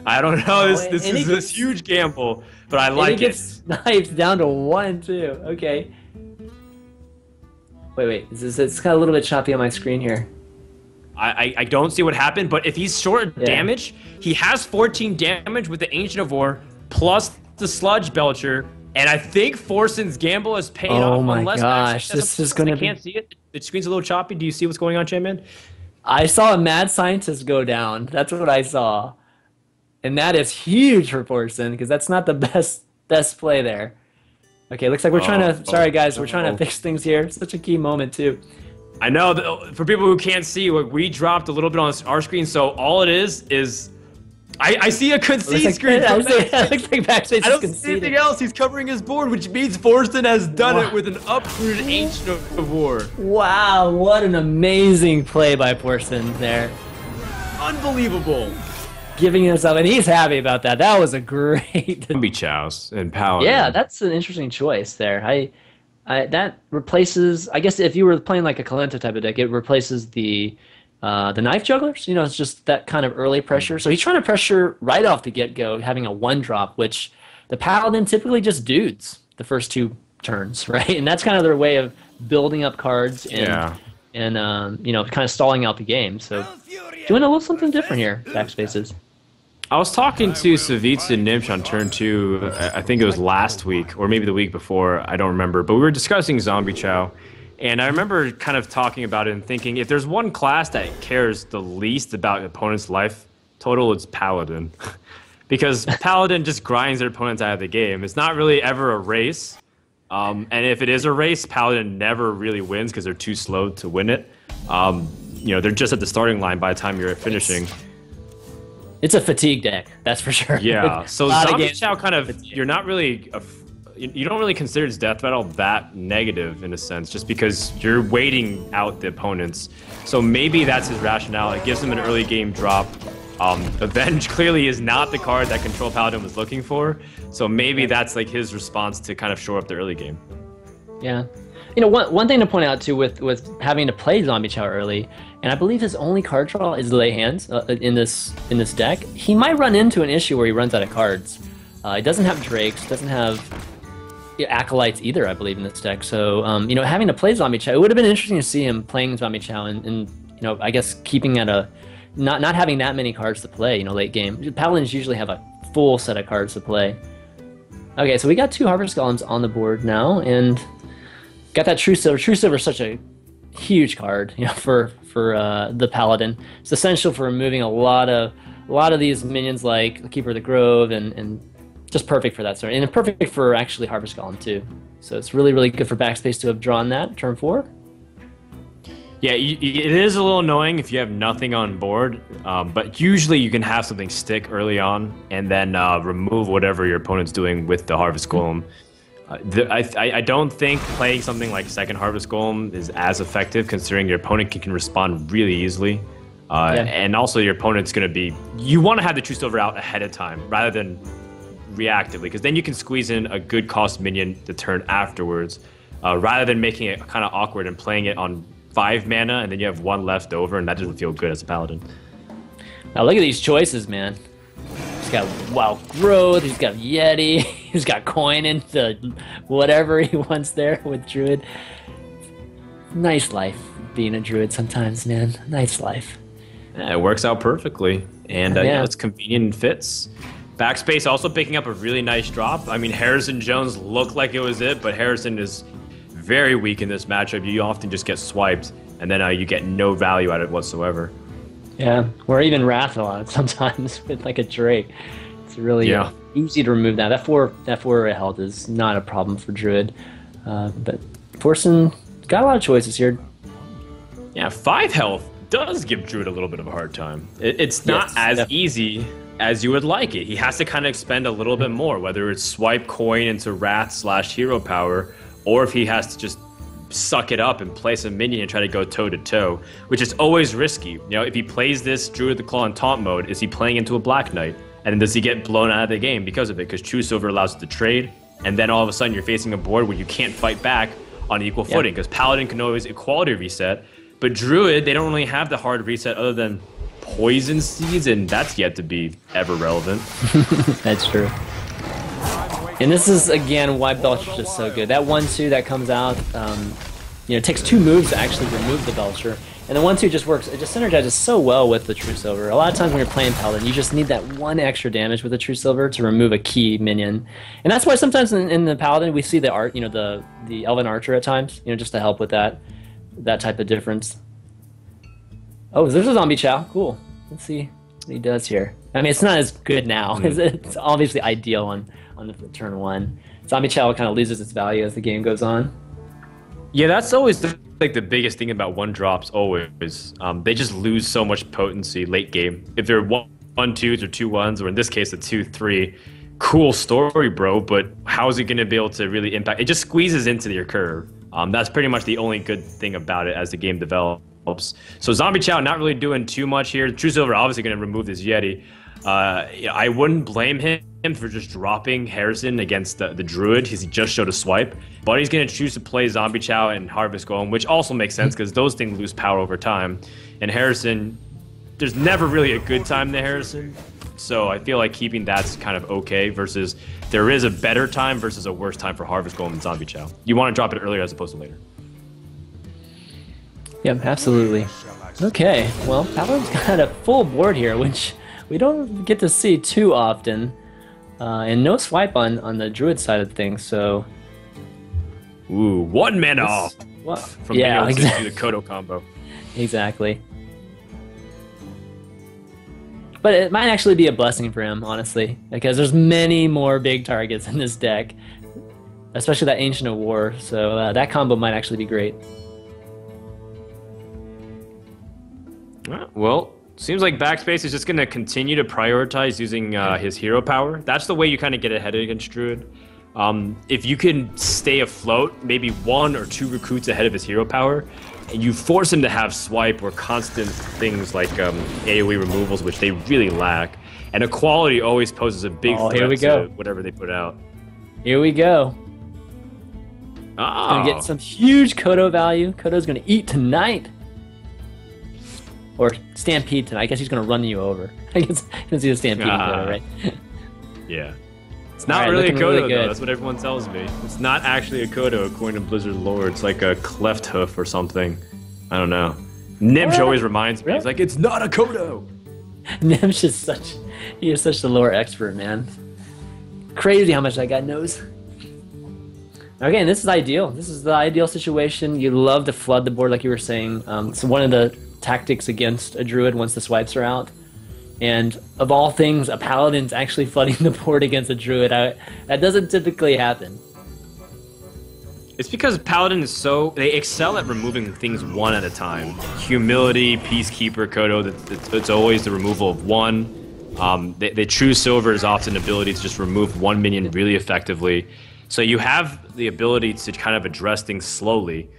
I don't know, this and he is this huge gamble, but I And like he gets sniped down to 1, too. Okay. Wait. It's kind of a little bit choppy on my screen here. I don't see what happened, but if he's short Yeah. damage, he has 14 damage with the Ancient of War, plus the Sludge Belcher, and I think Forsen's gamble is paid off. Oh my unless gosh, actually, this is gonna I be... can't see it. The screen's a little choppy. Do you see what's going on, Chairman? I saw a mad scientist go down. That's what I saw. And that is huge for Forsen, because that's not the best play there. Okay, looks like we're trying to... Sorry, guys, we're trying to fix things here. Such a key moment, too. I know, for people who can't see, we dropped a little bit on our screen, so all it is... I see a concede screen. It looks like Backspace I don't is see anything conceding. else. He's covering his board, which means Forsen has done it with an uprooted Ancient of War. Wow, what an amazing play by Forsen there. Unbelievable. Giving us up, and he's happy about that. That was a great... Zombie Chows and Paladin. Yeah, that's an interesting choice there. That replaces... I guess if you were playing like a Kalenta type of deck, it replaces the Knife Jugglers. You know, it's just that kind of early pressure. So he's trying to pressure right off the get-go, having a 1-drop, which the Paladin typically just dudes the first 2 turns, right? And that's kind of their way of building up cards and you know, kind of stalling out the game. So doing a little something different here, Backspaces. I was talking to Savitz and Nimsh on turn 2, I think it was last week, or maybe the week before, I don't remember, but we were discussing Zombie Chow, and I remember kind of talking about it and thinking, if there's one class that cares the least about opponent's life total, it's Paladin. Because Paladin just grinds their opponents out of the game. It's not really ever a race, and if it is a race, Paladin never really wins because they're too slow to win it. You know, they're just at the starting line by the time you're finishing. It's a fatigue deck, that's for sure. Yeah, so A lot of Zombie games- Chow kind of, you're not really, you don't really consider its death battle that negative in a sense, just because you're waiting out the opponents. So maybe that's his rationale. It gives him an early game drop. Avenge clearly is not the card that Control Paladin was looking for, so maybe that's like his response to kind of shore up the early game. Yeah. You know, one thing to point out too with having to play Zombie Chow early, and I believe his only card draw is Lay Hands in this deck. He might run into an issue where he runs out of cards. He doesn't have Drakes, doesn't have Acolytes either, I believe, in this deck. So you know, having to play Zombie Chow, it would have been interesting to see him playing Zombie Chow and you know, I guess keeping at a not having that many cards to play. You know, late game. Paladins usually have a full set of cards to play. Okay, so we got 2 Harvest Golems on the board now, and got that True Silver. True Silver is such a huge card, you know, for the Paladin. It's essential for removing a lot of these minions like Keeper of the Grove, and just perfect for that sort. And perfect for actually Harvest Golem too. So it's really good for Backspace to have drawn that turn 4. Yeah, it is a little annoying if you have nothing on board, but usually you can have something stick early on and then remove whatever your opponent's doing with the Harvest Golem. I don't think playing something like second Harvest Golem is as effective, considering your opponent can respond really easily. And also your opponent's going to be... You want to have the True Silver out ahead of time rather than reactively, because then you can squeeze in a good cost minion the turn afterwards, rather than making it kind of awkward and playing it on 5 mana and then you have 1 left over, and that doesn't feel good as a Paladin. Now look at these choices, man. He's got wild growth. He's got Yeti. He's got coin into whatever he wants there with Druid. Nice life being a Druid sometimes, man. Nice life. Yeah, it works out perfectly, and Yeah. it's convenient and fits. Backspace also picking up a really nice drop. I mean, Harrison Jones looked like it was it, but Harrison is very weak in this matchup. You often just get swiped, and then you get no value out of it whatsoever. Yeah, or even Wrath a lot sometimes with like a Drake. It's really easy to remove that. That four health is not a problem for Druid, but Forsen got a lot of choices here. Yeah, 5 health does give Druid a little bit of a hard time. It's not as easy as you would like it. He has to kind of expend a little bit more, whether it's swipe coin into Wrath/hero power, or if he has to just suck it up and place a minion and try to go toe-to-toe, which is always risky. You know, if he plays this Druid the Claw in taunt mode, is he playing into a Black Knight? And then does he get blown out of the game because of it? Because True Silver allows it to trade, and then all of a sudden you're facing a board where you can't fight back on equal footing, because Paladin can always equality reset, but Druid, they don't really have the hard reset other than Poison Seeds, and that's yet to be ever relevant. That's true. And this is, again, why Belcher is just so good. That 1-2 that comes out, it takes 2 moves to actually remove the Belcher. And the 1-2 just works, it just synergizes so well with the True Silver. A lot of times when you're playing Paladin, you just need that 1 extra damage with the True Silver to remove a key minion. And that's why sometimes in the Paladin we see the art, the Elven Archer at times, just to help with that type of difference. Oh, there's a Zombie Chow. Cool. Let's see what he does here. I mean, it's not as good now. It's obviously ideal on the turn 1. Zombie Chow kind of loses its value as the game goes on. Yeah, that's always the biggest thing about 1-drops. Always, they just lose so much potency late game. If they're 1-2s or 2-1s, or in this case a 2-3, cool story, bro. But how is it going to be able to really impact? It just squeezes into your curve. That's pretty much the only good thing about it as the game develops. So Zombie Chow not really doing too much here. True Silver obviously going to remove this Yeti. I wouldn't blame him for just dropping Harrison against the Druid because he just showed a swipe. But he's going to choose to play Zombie Chow and Harvest Golem, which also makes sense because those things lose power over time. And Harrison, there's never really a good time to Harrison. So I feel like keeping that's kind of okay versus there is a better time versus a worse time for Harvest Golem and Zombie Chow. You want to drop it earlier as opposed to later. Yep, absolutely. Okay, well, Paladin's got a full board here, which we don't get to see too often. And no swipe on the Druid side of things, so... Ooh, 1 mana off from being able to do the Kodo combo. Exactly. But it might actually be a blessing for him, honestly, because there's many more big targets in this deck, especially that Ancient of War, so that combo might actually be great. Well, seems like Backspace is just going to continue to prioritize using his hero power. That's the way you kind of get ahead against Druid. If you can stay afloat, maybe 1 or 2 recruits ahead of his hero power, and you force him to have swipe or constant things like AoE removals, which they really lack. And equality always poses a big threat to whatever they put out. Here we go. Gonna get some huge Kodo value. Kodo's gonna eat tonight. Or Stampede tonight. I guess he's gonna run you over. I guess he's gonna Stampede Kodo, right? Yeah. It's not really a Kodo, though. That's what everyone tells me. It's not actually a Kodo, according to Blizzard lore. It's like a cleft hoof or something. I don't know. Nimsh always reminds me. He's like, it's not a Kodo! Nimsh is he is such the lore expert, man. Crazy how much that guy knows. Okay, and this is ideal. This is the ideal situation. You love to flood the board, like you were saying. It's one of the tactics against a Druid once the swipes are out. And of all things, a Paladin's actually flooding the board against a Druid. That doesn't typically happen. It's because Paladin is they excel at removing things 1 at a time. Humility, Peacekeeper, Kodo, it's always the removal of 1. The True Silver is often the ability to just remove 1 minion really effectively. So you have the ability to kind of address things slowly.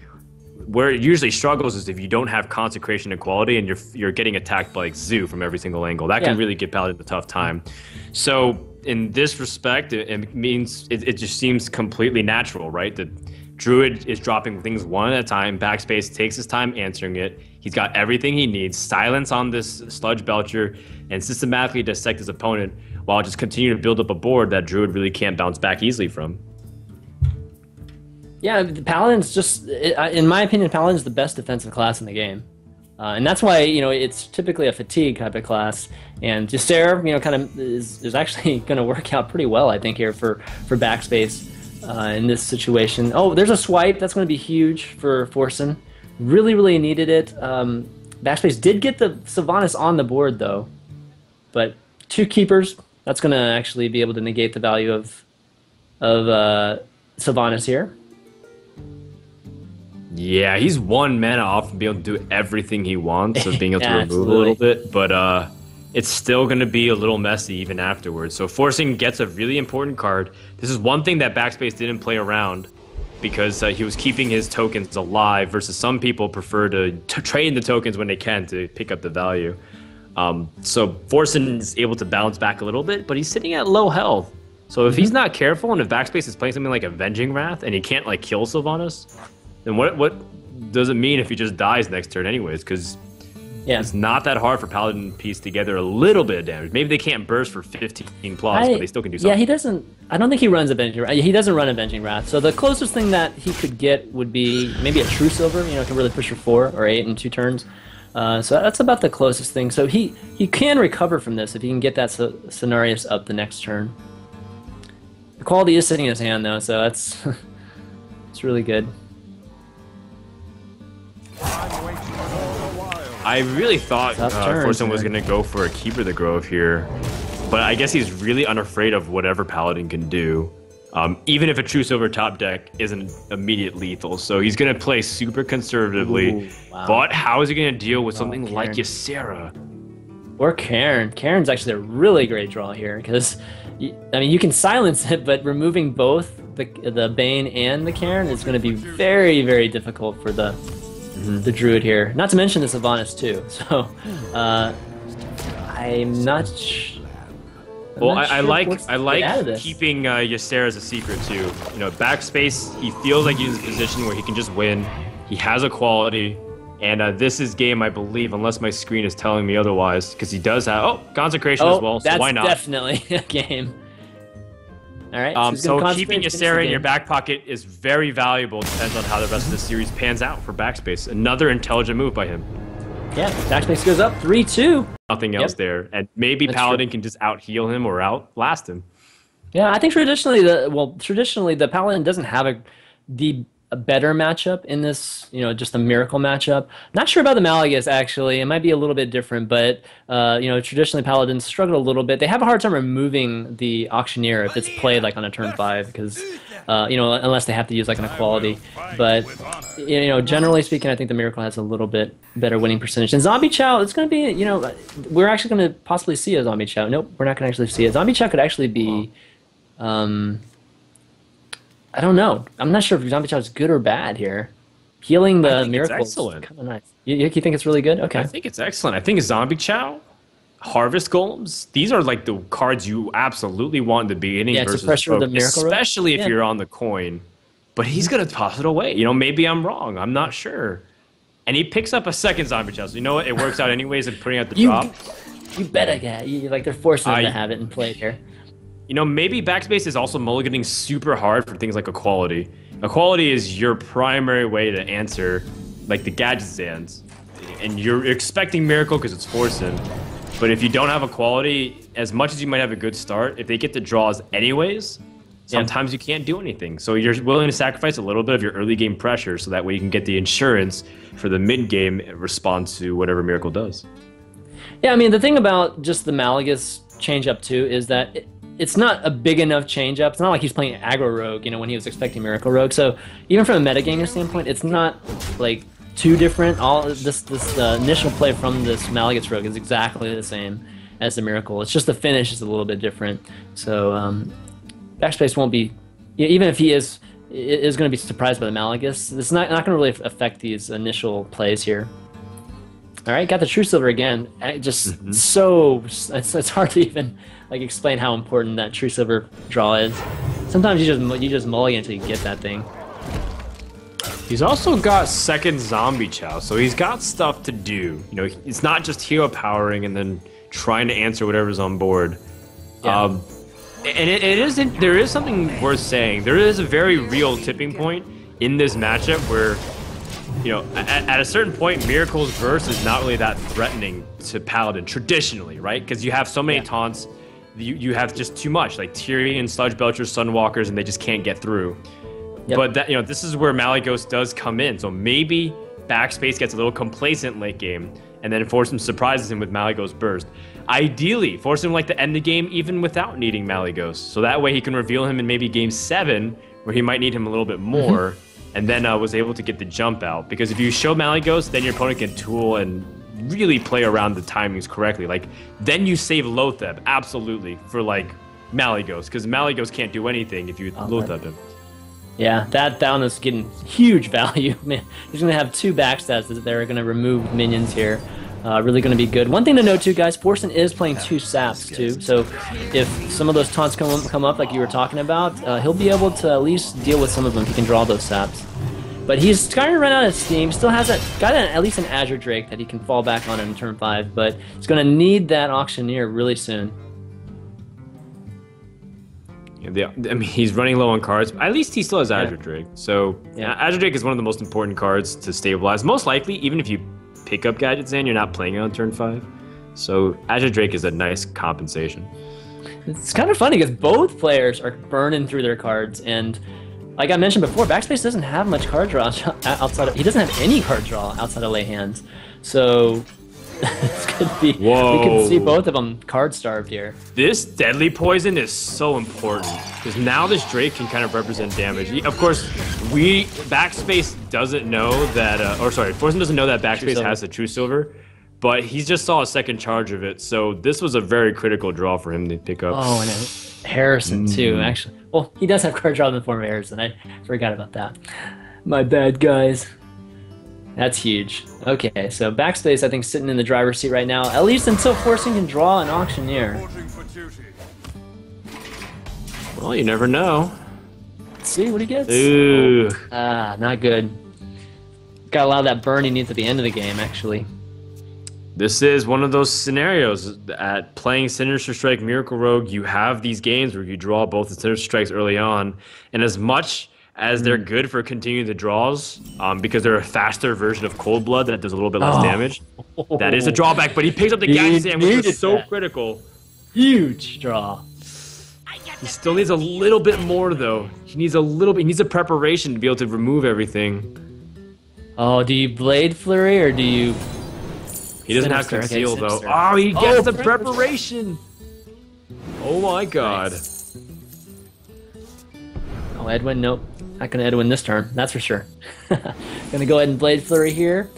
Where it usually struggles is if you don't have Consecration Equality and you're getting attacked by like Zoo from every single angle. That can really give Paladin a tough time. So in this respect, it means it just seems completely natural, right? The Druid is dropping things 1 at a time. Backspace takes his time answering it. He He's got everything he needs, silence on this Sludge Belcher, and systematically dissect his opponent while just continue to build up a board that Druid really can't bounce back easily from. Yeah, the Paladin's just, in my opinion, Paladin's the best defensive class in the game. And that's why, it's typically a fatigue type of class. And Ysera, kind of is actually going to work out pretty well, I think, here for Backspace in this situation. Oh, there's a swipe. That's going to be huge for Forsen. Really, really needed it. Backspace did get the Sylvanas on the board, though. But 2 keepers, that's going to actually be able to negate the value of Sylvanas here. Yeah, he's 1 mana off from being able to do everything he wants, of being able to remove a little bit, but it's still going to be a little messy even afterwards. So Forsen gets a really important card. This is one thing that Backspace didn't play around, because he was keeping his tokens alive, versus some people prefer to trade the tokens when they can to pick up the value. So Forsen is able to bounce back a little bit, but he's sitting at low health. So if he's not careful, and if Backspace is playing something like Avenging Wrath, and he can't kill Sylvanas, then what does it mean if he just dies next turn anyways? Because it's not that hard for Paladin to piece together a little bit of damage. Maybe they can't burst for 15 plus, but they still can do something. Yeah, he doesn't. I don't think he runs Avenging Wrath. He doesn't run Avenging Wrath. So the closest thing that he could get would be maybe a True Silver. Can really push for 4 or 8 in 2 turns. So that's about the closest thing. So he can recover from this if he can get that Cenarius up the next turn. The quality is sitting in his hand though, so that's it's really good. I really thought Forsen was going to go for a Keeper the Grove here, but I guess he's really unafraid of whatever Paladin can do, even if a True Silver top deck isn't immediate lethal. So he's going to play super conservatively. Ooh, wow. But how is he going to deal with something like Ysera? Or Cairn. Cairn's actually a really great draw here, because you can silence it, but removing both the Bane and the Cairn is going to be very, very difficult for the Druid here. Not to mention the Sylvanas too. So I'm not. I like keeping Ysera as a secret too. Backspace. He feels like he's in a position where he can just win. He has a quality, and this is game, I believe, unless my screen is telling me otherwise, because he does have Consecration as well. So why not? That's definitely a game. All right. So keeping Ysera in your back pocket is very valuable. Depends on how the rest of the series pans out for Backspace. Another intelligent move by him. Yeah, Backspace goes up 3-2. Nothing else there, and maybe Paladin can just out heal him or outlast him. Yeah, I think traditionally the Paladin doesn't have a better matchup in this, just a miracle matchup. Not sure about the Malagas, actually. It might be a little bit different, but, traditionally Paladins struggle a little bit. They have a hard time removing the Auctioneer if it's played, on a turn 5, because, unless they have to use, an equality. But, generally speaking, I think the Miracle has a little bit better winning percentage. And Zombie Chow, it's going to be, we're actually going to possibly see a Zombie Chow. Nope, we're not going to actually see it. Zombie Chow could actually be, I don't know. I'm not sure if Zombie Chow is good or bad here. Healing the Miracles is kind of nice. You think it's really good? Okay. I think it's excellent. I think Zombie Chow, Harvest Golems, these are the cards you absolutely want in the beginning versus pressure the Miracle especially if you're on the coin. But he's going to toss it away. Maybe I'm wrong. I'm not sure. And he picks up a second Zombie Chow. So you know what? It works out anyways in putting out the drop. You better get it. They're forcing him to have it and play it here. Maybe Backspace is also mulliganing super hard for things like Equality. Equality is your primary way to answer, the Gadget Zands. And you're expecting Miracle because it's Forsen. But if you don't have Equality, as much as you might have a good start, if they get the draws anyways, sometimes you can't do anything. So you're willing to sacrifice a little bit of your early game pressure so that way you can get the insurance for the mid-game response to whatever Miracle does. Yeah, the thing about just the Malagas change-up too is that it's not a big enough change-up. It's not like he's playing aggro rogue, when he was expecting Miracle Rogue. So even from a metagaming standpoint, it's not too different. All this initial play from this Malagas Rogue is exactly the same as the Miracle. It's just the finish is a little bit different. So Backspace won't be, even if he is going to be surprised by the Malagas, it's not going to really affect these initial plays here. All right, got the True Silver again. Just it's hard to even explain how important that True Silver draw is. Sometimes you just mulligan until you get that thing. He's also got second zombie chow, so he's got stuff to do. You know, it's not just hero powering and then trying to answer whatever's on board. Yeah. And there is something worth saying. There is a very real tipping point in this matchup where, you know, at a certain point, Miracle's burst is not really that threatening to Paladin traditionally, right? Because you have so many taunts, you have just too much, like Tyrion, Sludge Belchers, Sunwalkers, and they just can't get through. Yep. But that, you know, this is where Malygos does come in. So maybe Backspace gets a little complacent late game, and then Forsen surprises him with Malygos burst. Ideally, Forsen would like to end the game even without needing Malygos, so that way he can reveal him in maybe game 7, where he might need him a little bit more, and then was able to get the jump out. Because if you show Malygos, then your opponent can tool and really play around the timings correctly. Like, then you save Lotheb, absolutely, for like Malygos, because Malygos can't do anything if you Lotheb him. Yeah, that down is getting huge value. Man, he's going to have 2 backstabs that are going to remove minions here. Really going to be good. One thing to note too, guys, Forsen is playing 2 saps too. So if some of those taunts come up like you were talking about, he'll be able to at least deal with some of them if he can draw those saps. But he's starting to run out of steam. Still has at least an Azure Drake that he can fall back on in turn 5, but he's going to need that Auctioneer really soon. I mean, he's running low on cards. At least he still has Azure Drake. So Azure Drake is one of the most important cards to stabilize. Most likely, even if you pick up Gadgets and you're not playing it on turn 5. So Azure Drake is a nice compensation. It's kind of funny because both players are burning through their cards, and like I mentioned before, Backspace doesn't have much card draw outside of, he doesn't have any card draw outside of lay hands. So this could be, we could see both of them card starved here. This deadly poison is so important because now this Drake can kind of represent damage. Of course, Backspace doesn't know that, Forsen doesn't know that Backspace has the True Silver, but he just saw a second charge of it, so this was a very critical draw for him to pick up. Oh, and Harrison too, actually. Well, he does have card draw in the form of Harrison. I forgot about that. My bad, guys. That's huge. Okay, so Backspace, I think, sitting in the driver's seat right now, at least until Forsen can draw an Auctioneer. Well, you never know. Let's see what he gets. Ooh. Ah, not good. Got a lot of that burn he needs at the end of the game, actually. This is one of those scenarios. At playing Sinister Strike Miracle Rogue, you have these games where you draw both the Sinister Strikes early on, and as much as they're good for continuing the draws, because they're a faster version of Cold Blood that does a little bit less damage. That is a drawback, but he picks up the Gadget Sand, which is so critical. Huge draw. He still needs a little bit more, though. He needs a little bit. He needs a preparation to be able to remove everything. Oh, do you Blade Flurry or do you? He doesn't have Conceal, though. Oh, he gets the preparation. Oh my God. Oh, Edwin, nope. Not gonna Edwin this turn, that's for sure. Gonna go ahead and Blade Flurry here.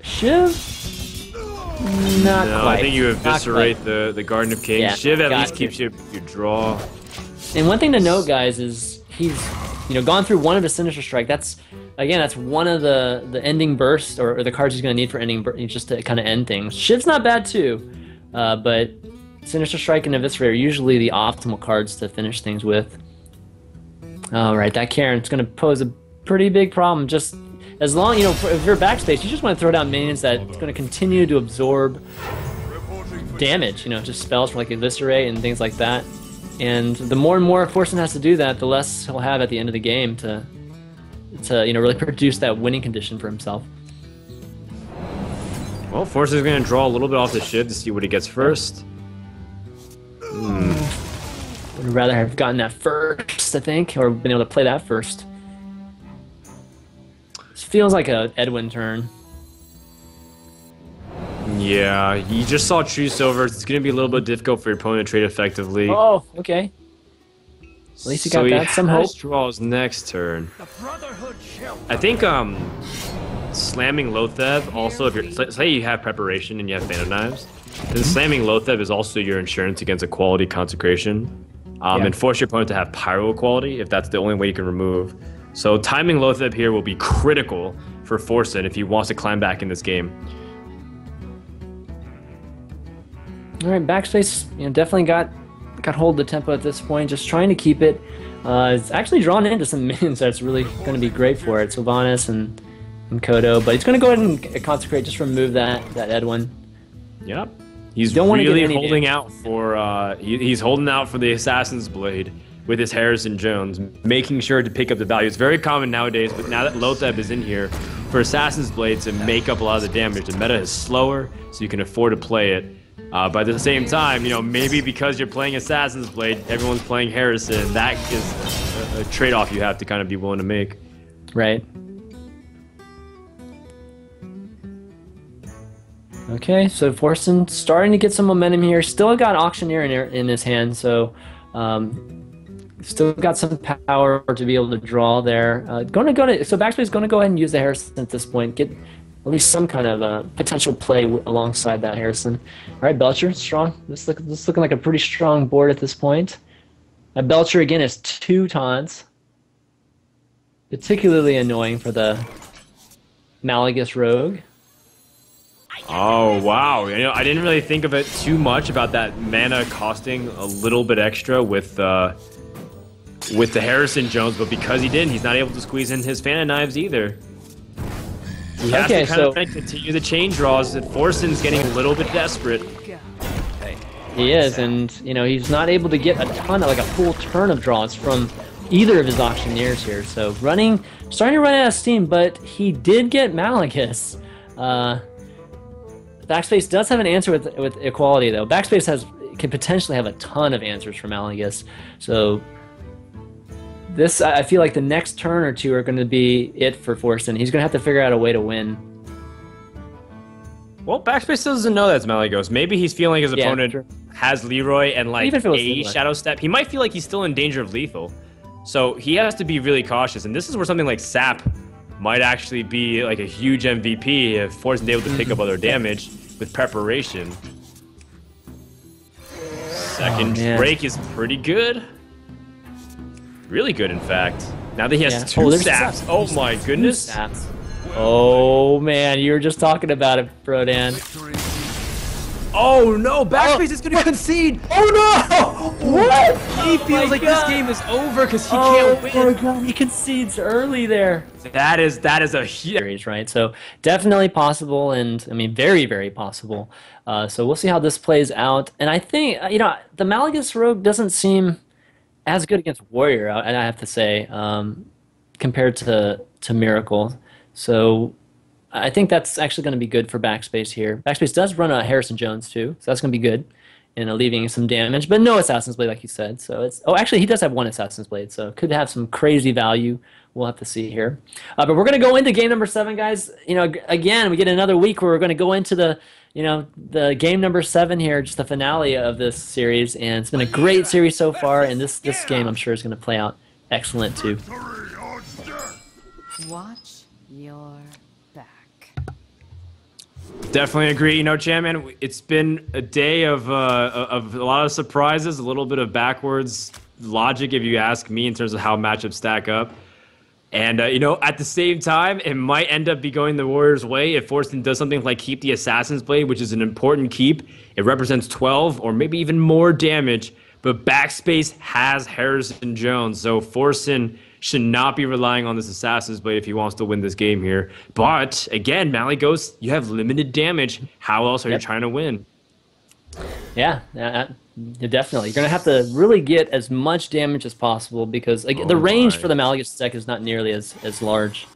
Shiv? Not quite. I think you eviscerate the Garden of Kings. Yeah, Shiv at least keeps your draw. And one thing to note, guys, is he's gone through one of his Sinister Strike. That's one of the ending bursts or the cards he's gonna need for ending just to kind of end things. Shiv's not bad too, but Sinister Strike and Eviscerate are usually the optimal cards to finish things with. All right, that Karen's going to pose a pretty big problem. Just as long, if you're Backspace, you just want to throw down minions that's going to continue to absorb damage, just spells from like Eviscerate and things like that. And the more and more Forsen has to do that, the less he'll have at the end of the game to really produce that winning condition for himself. Well, Forsen's going to draw a little bit off the Shiv to see what he gets first. Would rather have gotten that first, I think, or been able to play that first. This feels like a Edwin turn. Yeah, you just saw True Silver. It's going to be a little bit difficult for your opponent to trade effectively. Oh, okay. At least you got that. Some hope. Draws next turn. I think slamming Lotheb also, if you're say you have preparation and you have Phantom Knives, then slamming Lotheb is also your insurance against a quality consecration. And force your opponent to have Pyro equality if that's the only way you can remove. So timing Lotheb here will be critical for Forsen if he wants to climb back in this game. All right, Backspace, definitely got got hold of the tempo at this point, just trying to keep it. It's actually drawn into some minions that's really going to be great for it. Sylvanas and Kodo, but he's going to go ahead and consecrate, just remove that Edwin. Yep. He's Don't really holding out for he's holding out for the Assassin's Blade with his Harrison Jones, making sure to pick up the value. It's very common nowadays, but now that Lotheb is in here, for Assassin's Blade to make up a lot of the damage, the meta is slower, so you can afford to play it. But at the same time, you know, maybe because you're playing Assassin's Blade, everyone's playing Harrison. That is a trade-off you have to kind of be willing to make. Right. Okay, so Forsen starting to get some momentum here. Still got Auctioneer in his hand, so still got some power to be able to draw there. So Backspace is going to go ahead and use the Harrison at this point. Get at least some kind of potential play alongside that Harrison. All right, Belcher, strong. This looking like a pretty strong board at this point. Belcher again is 2 taunts. Particularly annoying for the Malagus Rogue. Oh wow! You know, I didn't really think of it too much about that mana costing a little bit extra with the Harrison Jones, but because he didn't, he's not able to squeeze in his Fan of Knives either. He has to kind of continue the chain draws. Forsen's getting a little bit desperate. He is, and you know he's not able to get a ton of, like a full turn of draws from either of his Auctioneers here. So starting to run out of steam, but he did get Malagus. Backspace does have an answer with equality though. Backspace can potentially have a ton of answers for Malagus. So this, I feel like the next turn or two are going to be it for Forsen. He's going to have to figure out a way to win. Well, Backspace doesn't know that's Malygos. Maybe he's feeling his opponent has Leroy and like a Shadow Step. He might feel like he's still in danger of lethal. So he has to be really cautious. And this is where something like Sap might actually be like a huge MVP if Forsen's able to pick up other damage with preparation. Second break is pretty good. Really good, in fact. Now that he has 2 saps. Oh my goodness. Oh man, you were just talking about it, Brodan. Oh no, Backspace is going to concede. Oh no! What? He feels like this game is over because he can't win. Oh my god, he concedes early there. That is a huge, right? So definitely possible, and I mean very, very possible. So we'll see how this plays out. And I think the Malagus Rogue doesn't seem as good against Warrior, and I have to say, compared to Miracle. So I think that's actually going to be good for Backspace here. Backspace does run a Harrison Jones too, so that's going to be good in alleviating some damage, but no Assassin's Blade like you said. So actually he does have 1 Assassin's Blade, so it could have some crazy value. We'll have to see here. But we're going to go into game number 7, guys. You know, again, we get another week where we're going to go into the game number 7 here, just the finale of this series, and it's been a great series so far, and this game I'm sure is going to play out excellent too. Watch your back. Definitely agree. You know, Chan, man, it's been a day of a lot of surprises, a little bit of backwards logic, if you ask me, in terms of how matchups stack up. And, at the same time, it might end up be going the Warriors' way if Forsen does something like keep the Assassin's Blade, which is an important keep. It represents 12 or maybe even more damage, but Backspace has Harrison Jones, so Forsen should not be relying on this Assassin's Blade if he wants to win this game here. But, again, Malygos, you have limited damage. How else are you trying to win? Yeah, definitely. You're going to have to really get as much damage as possible because the range for the Malagus deck is not nearly as large.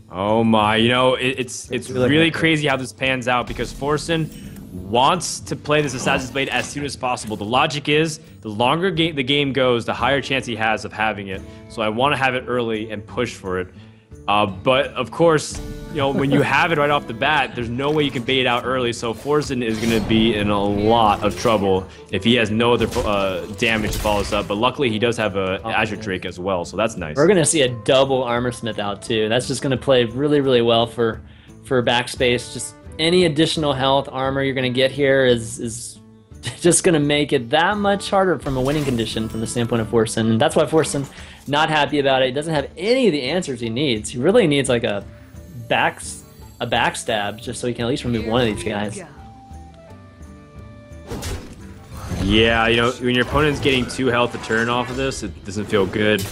Oh my, it's really crazy how this pans out because Forsen wants to play this Assassin's Blade as soon as possible. The logic is, the longer the game goes, the higher chance he has of having it. So I want to have it early and push for it. But of course, when you have it right off the bat, there's no way you can bait it out early. So Forsen is going to be in a lot of trouble if he has no other damage to follow this up. But luckily, he does have a Azure Drake as well, so that's nice. We're going to see a double Armor Smith out too. That's just going to play really, really well for Backspace. Just any additional health armor you're going to get here is just going to make it that much harder from a winning condition from the standpoint of Forsen. And that's why Forsen not happy about it. He doesn't have any of the answers he needs. He really needs like a backstab just so he can at least remove one of these guys. Yeah, you know, when your opponent's getting 2 health a turn off of this, it doesn't feel good.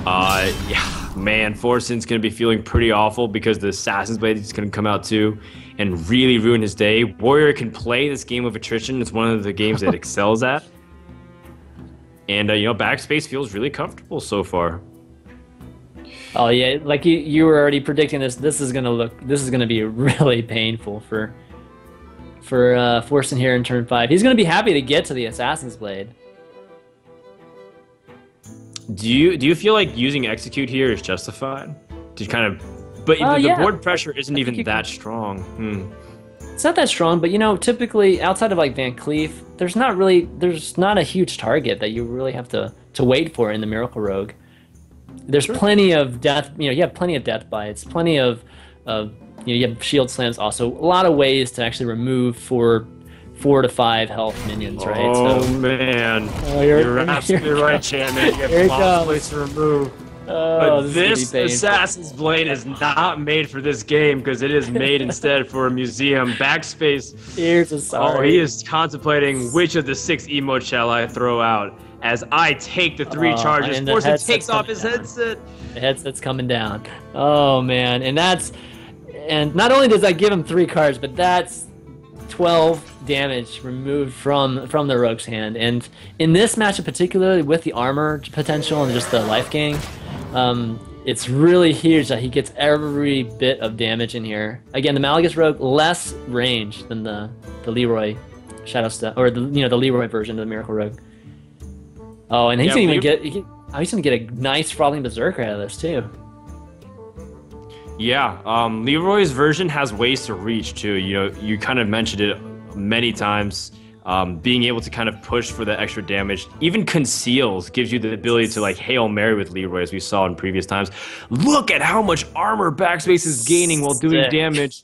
Yeah, man, Forsen's gonna be feeling pretty awful because the Assassin's Blade is gonna come out too and really ruin his day. Warrior can play this game of attrition. It's one of the games that excels at. And, you know, Backspace feels really comfortable so far. Oh yeah, like you were already predicting this. This is gonna be really painful for Forsen here in turn 5. He's gonna be happy to get to the Assassin's Blade. Do you feel like using execute here is justified? To kind of, but the Yeah. board pressure isn't even that strong. It's not that strong, but you know, typically outside of like Van Cleef, there's not a huge target that you really have to wait for in the Miracle Rogue. There's plenty of death, you know, you have plenty of death bites, plenty of you know, you have shield slams also, a lot of ways to actually remove 4 to 5 health minions, right? Oh man, you're absolutely right, Chairman. You have lots of ways to remove. Oh, But this Assassin's Blade is not made for this game because it is made instead for a museum. Backspace. Here's a sorry. Oh, he is contemplating which of the 6 emotes shall I throw out as I take the 3 charges. Forsen takes off his headset. The headset's coming down. Oh man, and not only does that give him 3 cards, but that's 12 damage removed from the Rogue's hand. And in this matchup, particularly with the armor potential and just the life gain, it's really huge that he gets every bit of damage in here. Again, the Malagas Rogue less range than the Leroy Shadow Step, or the Leroy version of the Miracle Rogue. Oh, and he's gonna get a nice Frothing Berserker out of this too. Yeah, Leroy's version has ways to reach too. You know, you kind of mentioned it many times. Being able to kind of push for the extra damage, even conceals, gives you the ability to like Hail Mary with Leroy, as we saw in previous times. Look at how much armor Backspace is gaining while doing damage.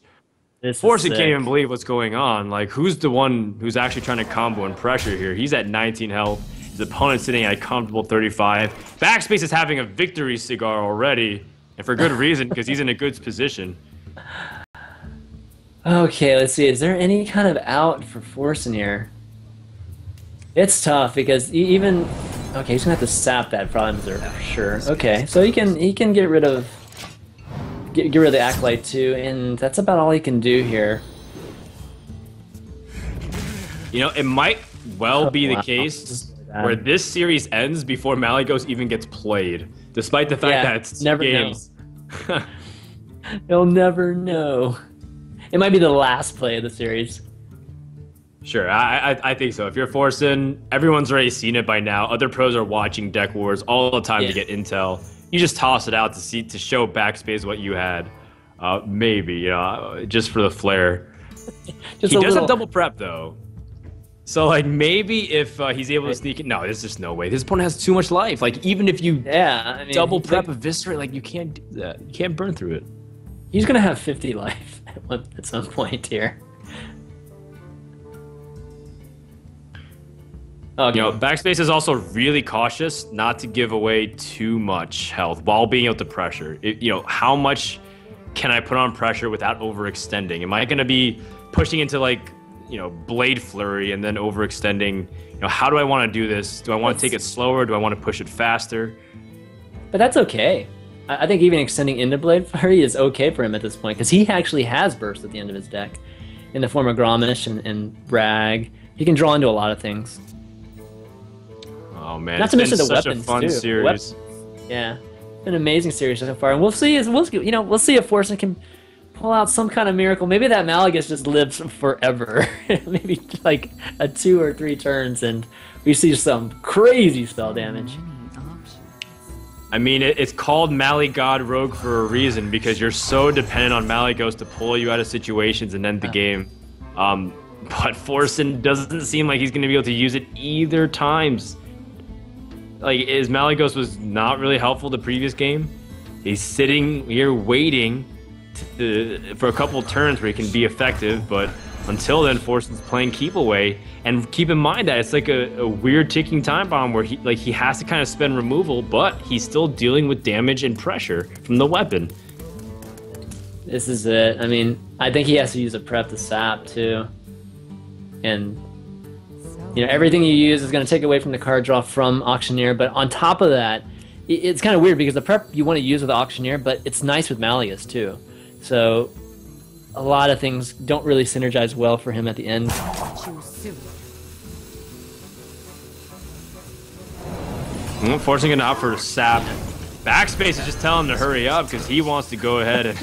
Forsen can't even believe what's going on. Like, who's the one who's actually trying to combo and pressure here? He's at 19 health. His opponent's sitting at a comfortable 35. Backspace is having a victory cigar already, and for good reason, because he's in a good position. Okay, let's see. Is there any kind of out for Forsen here? It's tough because he's gonna have to sap that Frothing Berserker for sure. Okay, so he can get rid of the Acolyte too, and that's about all he can do here. You know, it might well be the case where this series ends before Malygos even gets played, despite the fact that it's never games. You'll never know. It might be the last play of the series. Sure, I think so. If you're Forsen, everyone's already seen it by now. Other pros are watching Deck Wars all the time to get intel. You just toss it out to show Backspace what you had. Maybe, you know, just for the flair. He does have double prep though. So like maybe if he's able to sneak in, no, there's just no way. His opponent has too much life. Like even if you double prep Eviscerate, like you can't do that. You can't burn through it. He's gonna have 50 life at some point here. Okay. You know, Backspace is also really cautious not to give away too much health while being able to pressure. You know, how much can I put on pressure without overextending? Am I going to be pushing into like, you know, Blade Flurry and then overextending? You know, how do I want to do this? Do I want to take it slower? Do I want to push it faster? But that's okay. I think even extending into Blade Flurry is okay for him at this point because he actually has burst at the end of his deck in the form of Gromish and Rag. He can draw into a lot of things. Oh man, not to mention the weapons a fun too. Series. Yeah, an amazing series so far, and we'll see if Forsen can pull out some kind of miracle. Maybe that Malagas just lives forever. Maybe like a 2 or 3 turns, and we see some crazy spell damage. I mean, it's called Malygod Rogue for a reason because you're so dependent on Malygos to pull you out of situations and end the game. But Forsen doesn't seem like he's going to be able to use it either times. Like, his Malygos was not really helpful the previous game. He's sitting here waiting for a couple turns where he can be effective, but until then, Forsen's playing keep away. And keep in mind that it's like a weird ticking time bomb where he has to kind of spend removal, but he's still dealing with damage and pressure from the weapon. This is it. I mean, I think he has to use a prep to sap too. And everything you use is going to take away from the card draw from Auctioneer, but on top of that, it's kind of weird because the prep you want to use with Auctioneer, but it's nice with Malleus too. So a lot of things don't really synergize well for him at the end. Forcing it out for sap. Backspace is just telling him to hurry up because he wants to go ahead and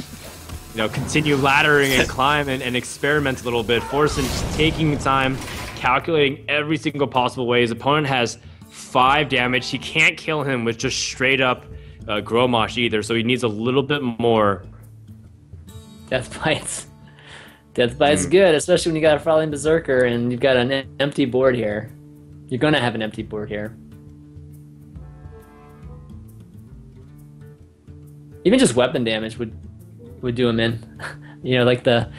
continue laddering and climb and experiment a little bit. Forsen just taking time, calculating every single possible way. His opponent has 5 damage. He can't kill him with just straight up Gromosh either, so he needs a little bit more. Death Bite's good, especially when you got a Frowling Berserker and you've got an empty board here. You're gonna have an empty board here. Even just weapon damage would do him in. Like the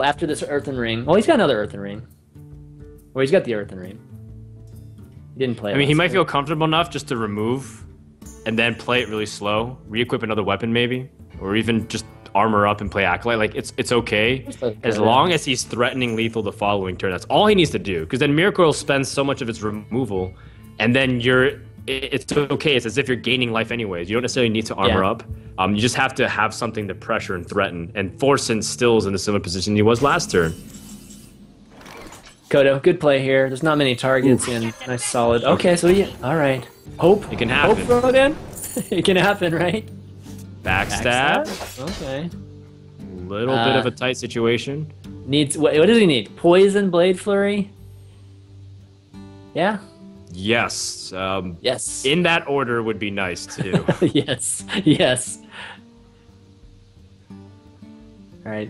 after this Earthen Ring. Well, he's got another Earthen Ring. Or he's got the Earthen Ring. He didn't play it. I mean, he might feel comfortable enough just to remove and then play it really slow, re-equip another weapon maybe, or even just armor up and play Acolyte. Like, it's okay as long as he's threatening lethal the following turn. That's all he needs to do, because then Miracle spends so much of its removal, and then it's okay. It's as if you're gaining life anyways. You don't necessarily need to armor up. You just have to have something to pressure and threaten, and Forsen still is in a similar position he was last turn. Kodo, good play here. There's not many targets and nice solid. Okay, so all right. Hope. It can happen. Hope throw it in. It can happen, right? Backstab. Okay. Little bit of a tight situation. Needs what does he need? Poison, Blade Flurry? Yeah? Yes. Yes. In that order would be nice too. Yes. Alright.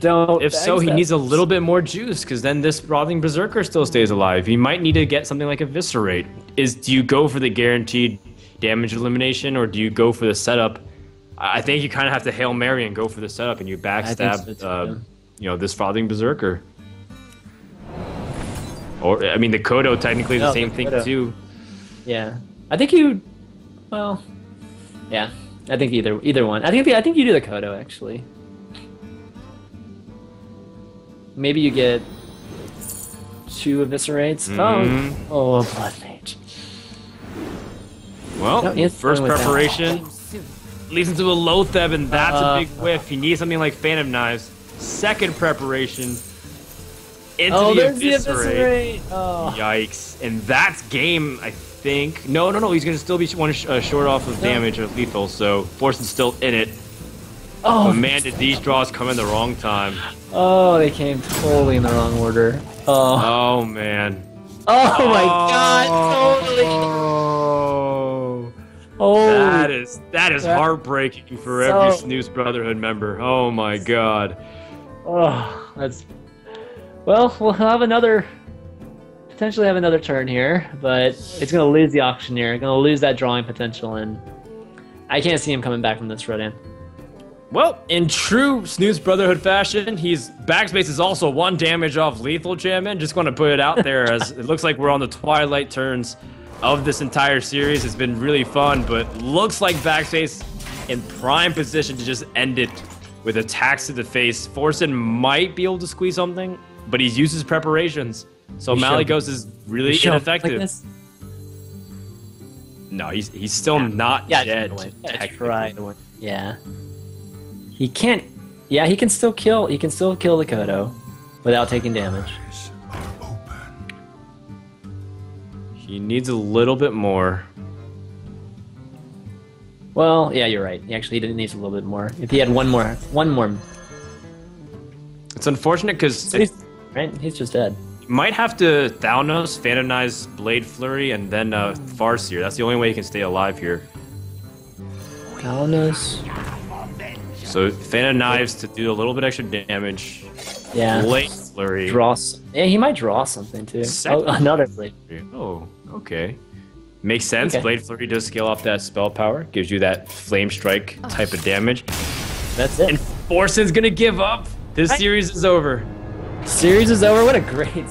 If so, he needs a little bit more juice, because then this Frothing Berserker still stays alive. He might need to get something like Eviscerate. Do you go for the guaranteed damage elimination, or do you go for the setup? I think you kind of have to Hail Mary and go for the setup, and you backstab, so this Frothing Berserker. Or, I mean, the Kodo technically is the same thing too. Yeah, I think you. Well, yeah, I think either one. I think you do the Kodo actually. Maybe you get 2 Eviscerates. Oh, Blood Mage. Well, first preparation leads into a Loatheb, and that's a big whiff. He needs something like Phantom Knives. Second preparation into the Eviscerate. Oh. Yikes. And that's game, I think. No. He's going to still be one short off of damage or lethal, so Forsen's still in it. Oh, but man, did these draws come in the wrong time. Oh, they came totally in the wrong order. Oh man. Oh my god, totally. Oh. That is heartbreaking for every Snooze Brotherhood member. Oh my god. Oh, that's... Well, we'll potentially have another turn here, but it's going to lose the Auctioneer. Going to lose that drawing potential, and I can't see him coming back from this Rodan. Well, in true Snooze Brotherhood fashion, Backspace is also 1 damage off lethal, Jammin. Just going to put it out there, as it looks like we're on the twilight turns of this entire series. It's been really fun, but looks like Backspace in prime position to just end it with attacks to the face. Forsen might be able to squeeze something, but he's used his preparations. So Malygos is really ineffective. Like no, he's still not dead. Yeah. He can't. Yeah, he can still kill. He can still kill the Kodo without taking damage. He needs a little bit more. Well, yeah, you're right. He actually needs a little bit more. If he had one more. It's unfortunate because he's just dead. You might have to Thalnos, Phantom Knives, Blade Flurry, and then Farseer. That's the only way he can stay alive here. Thalnos. So Phantom Knives to do a little bit extra damage. Yeah. Blade Flurry. Yeah, he might draw something too. Another Blade Flurry. Oh, okay. Makes sense. Okay. Blade Flurry does scale off that spell power. Gives you that Flame Strike type of damage. That's it. And Forsen's gonna give up. This series is over. Series is over. What a great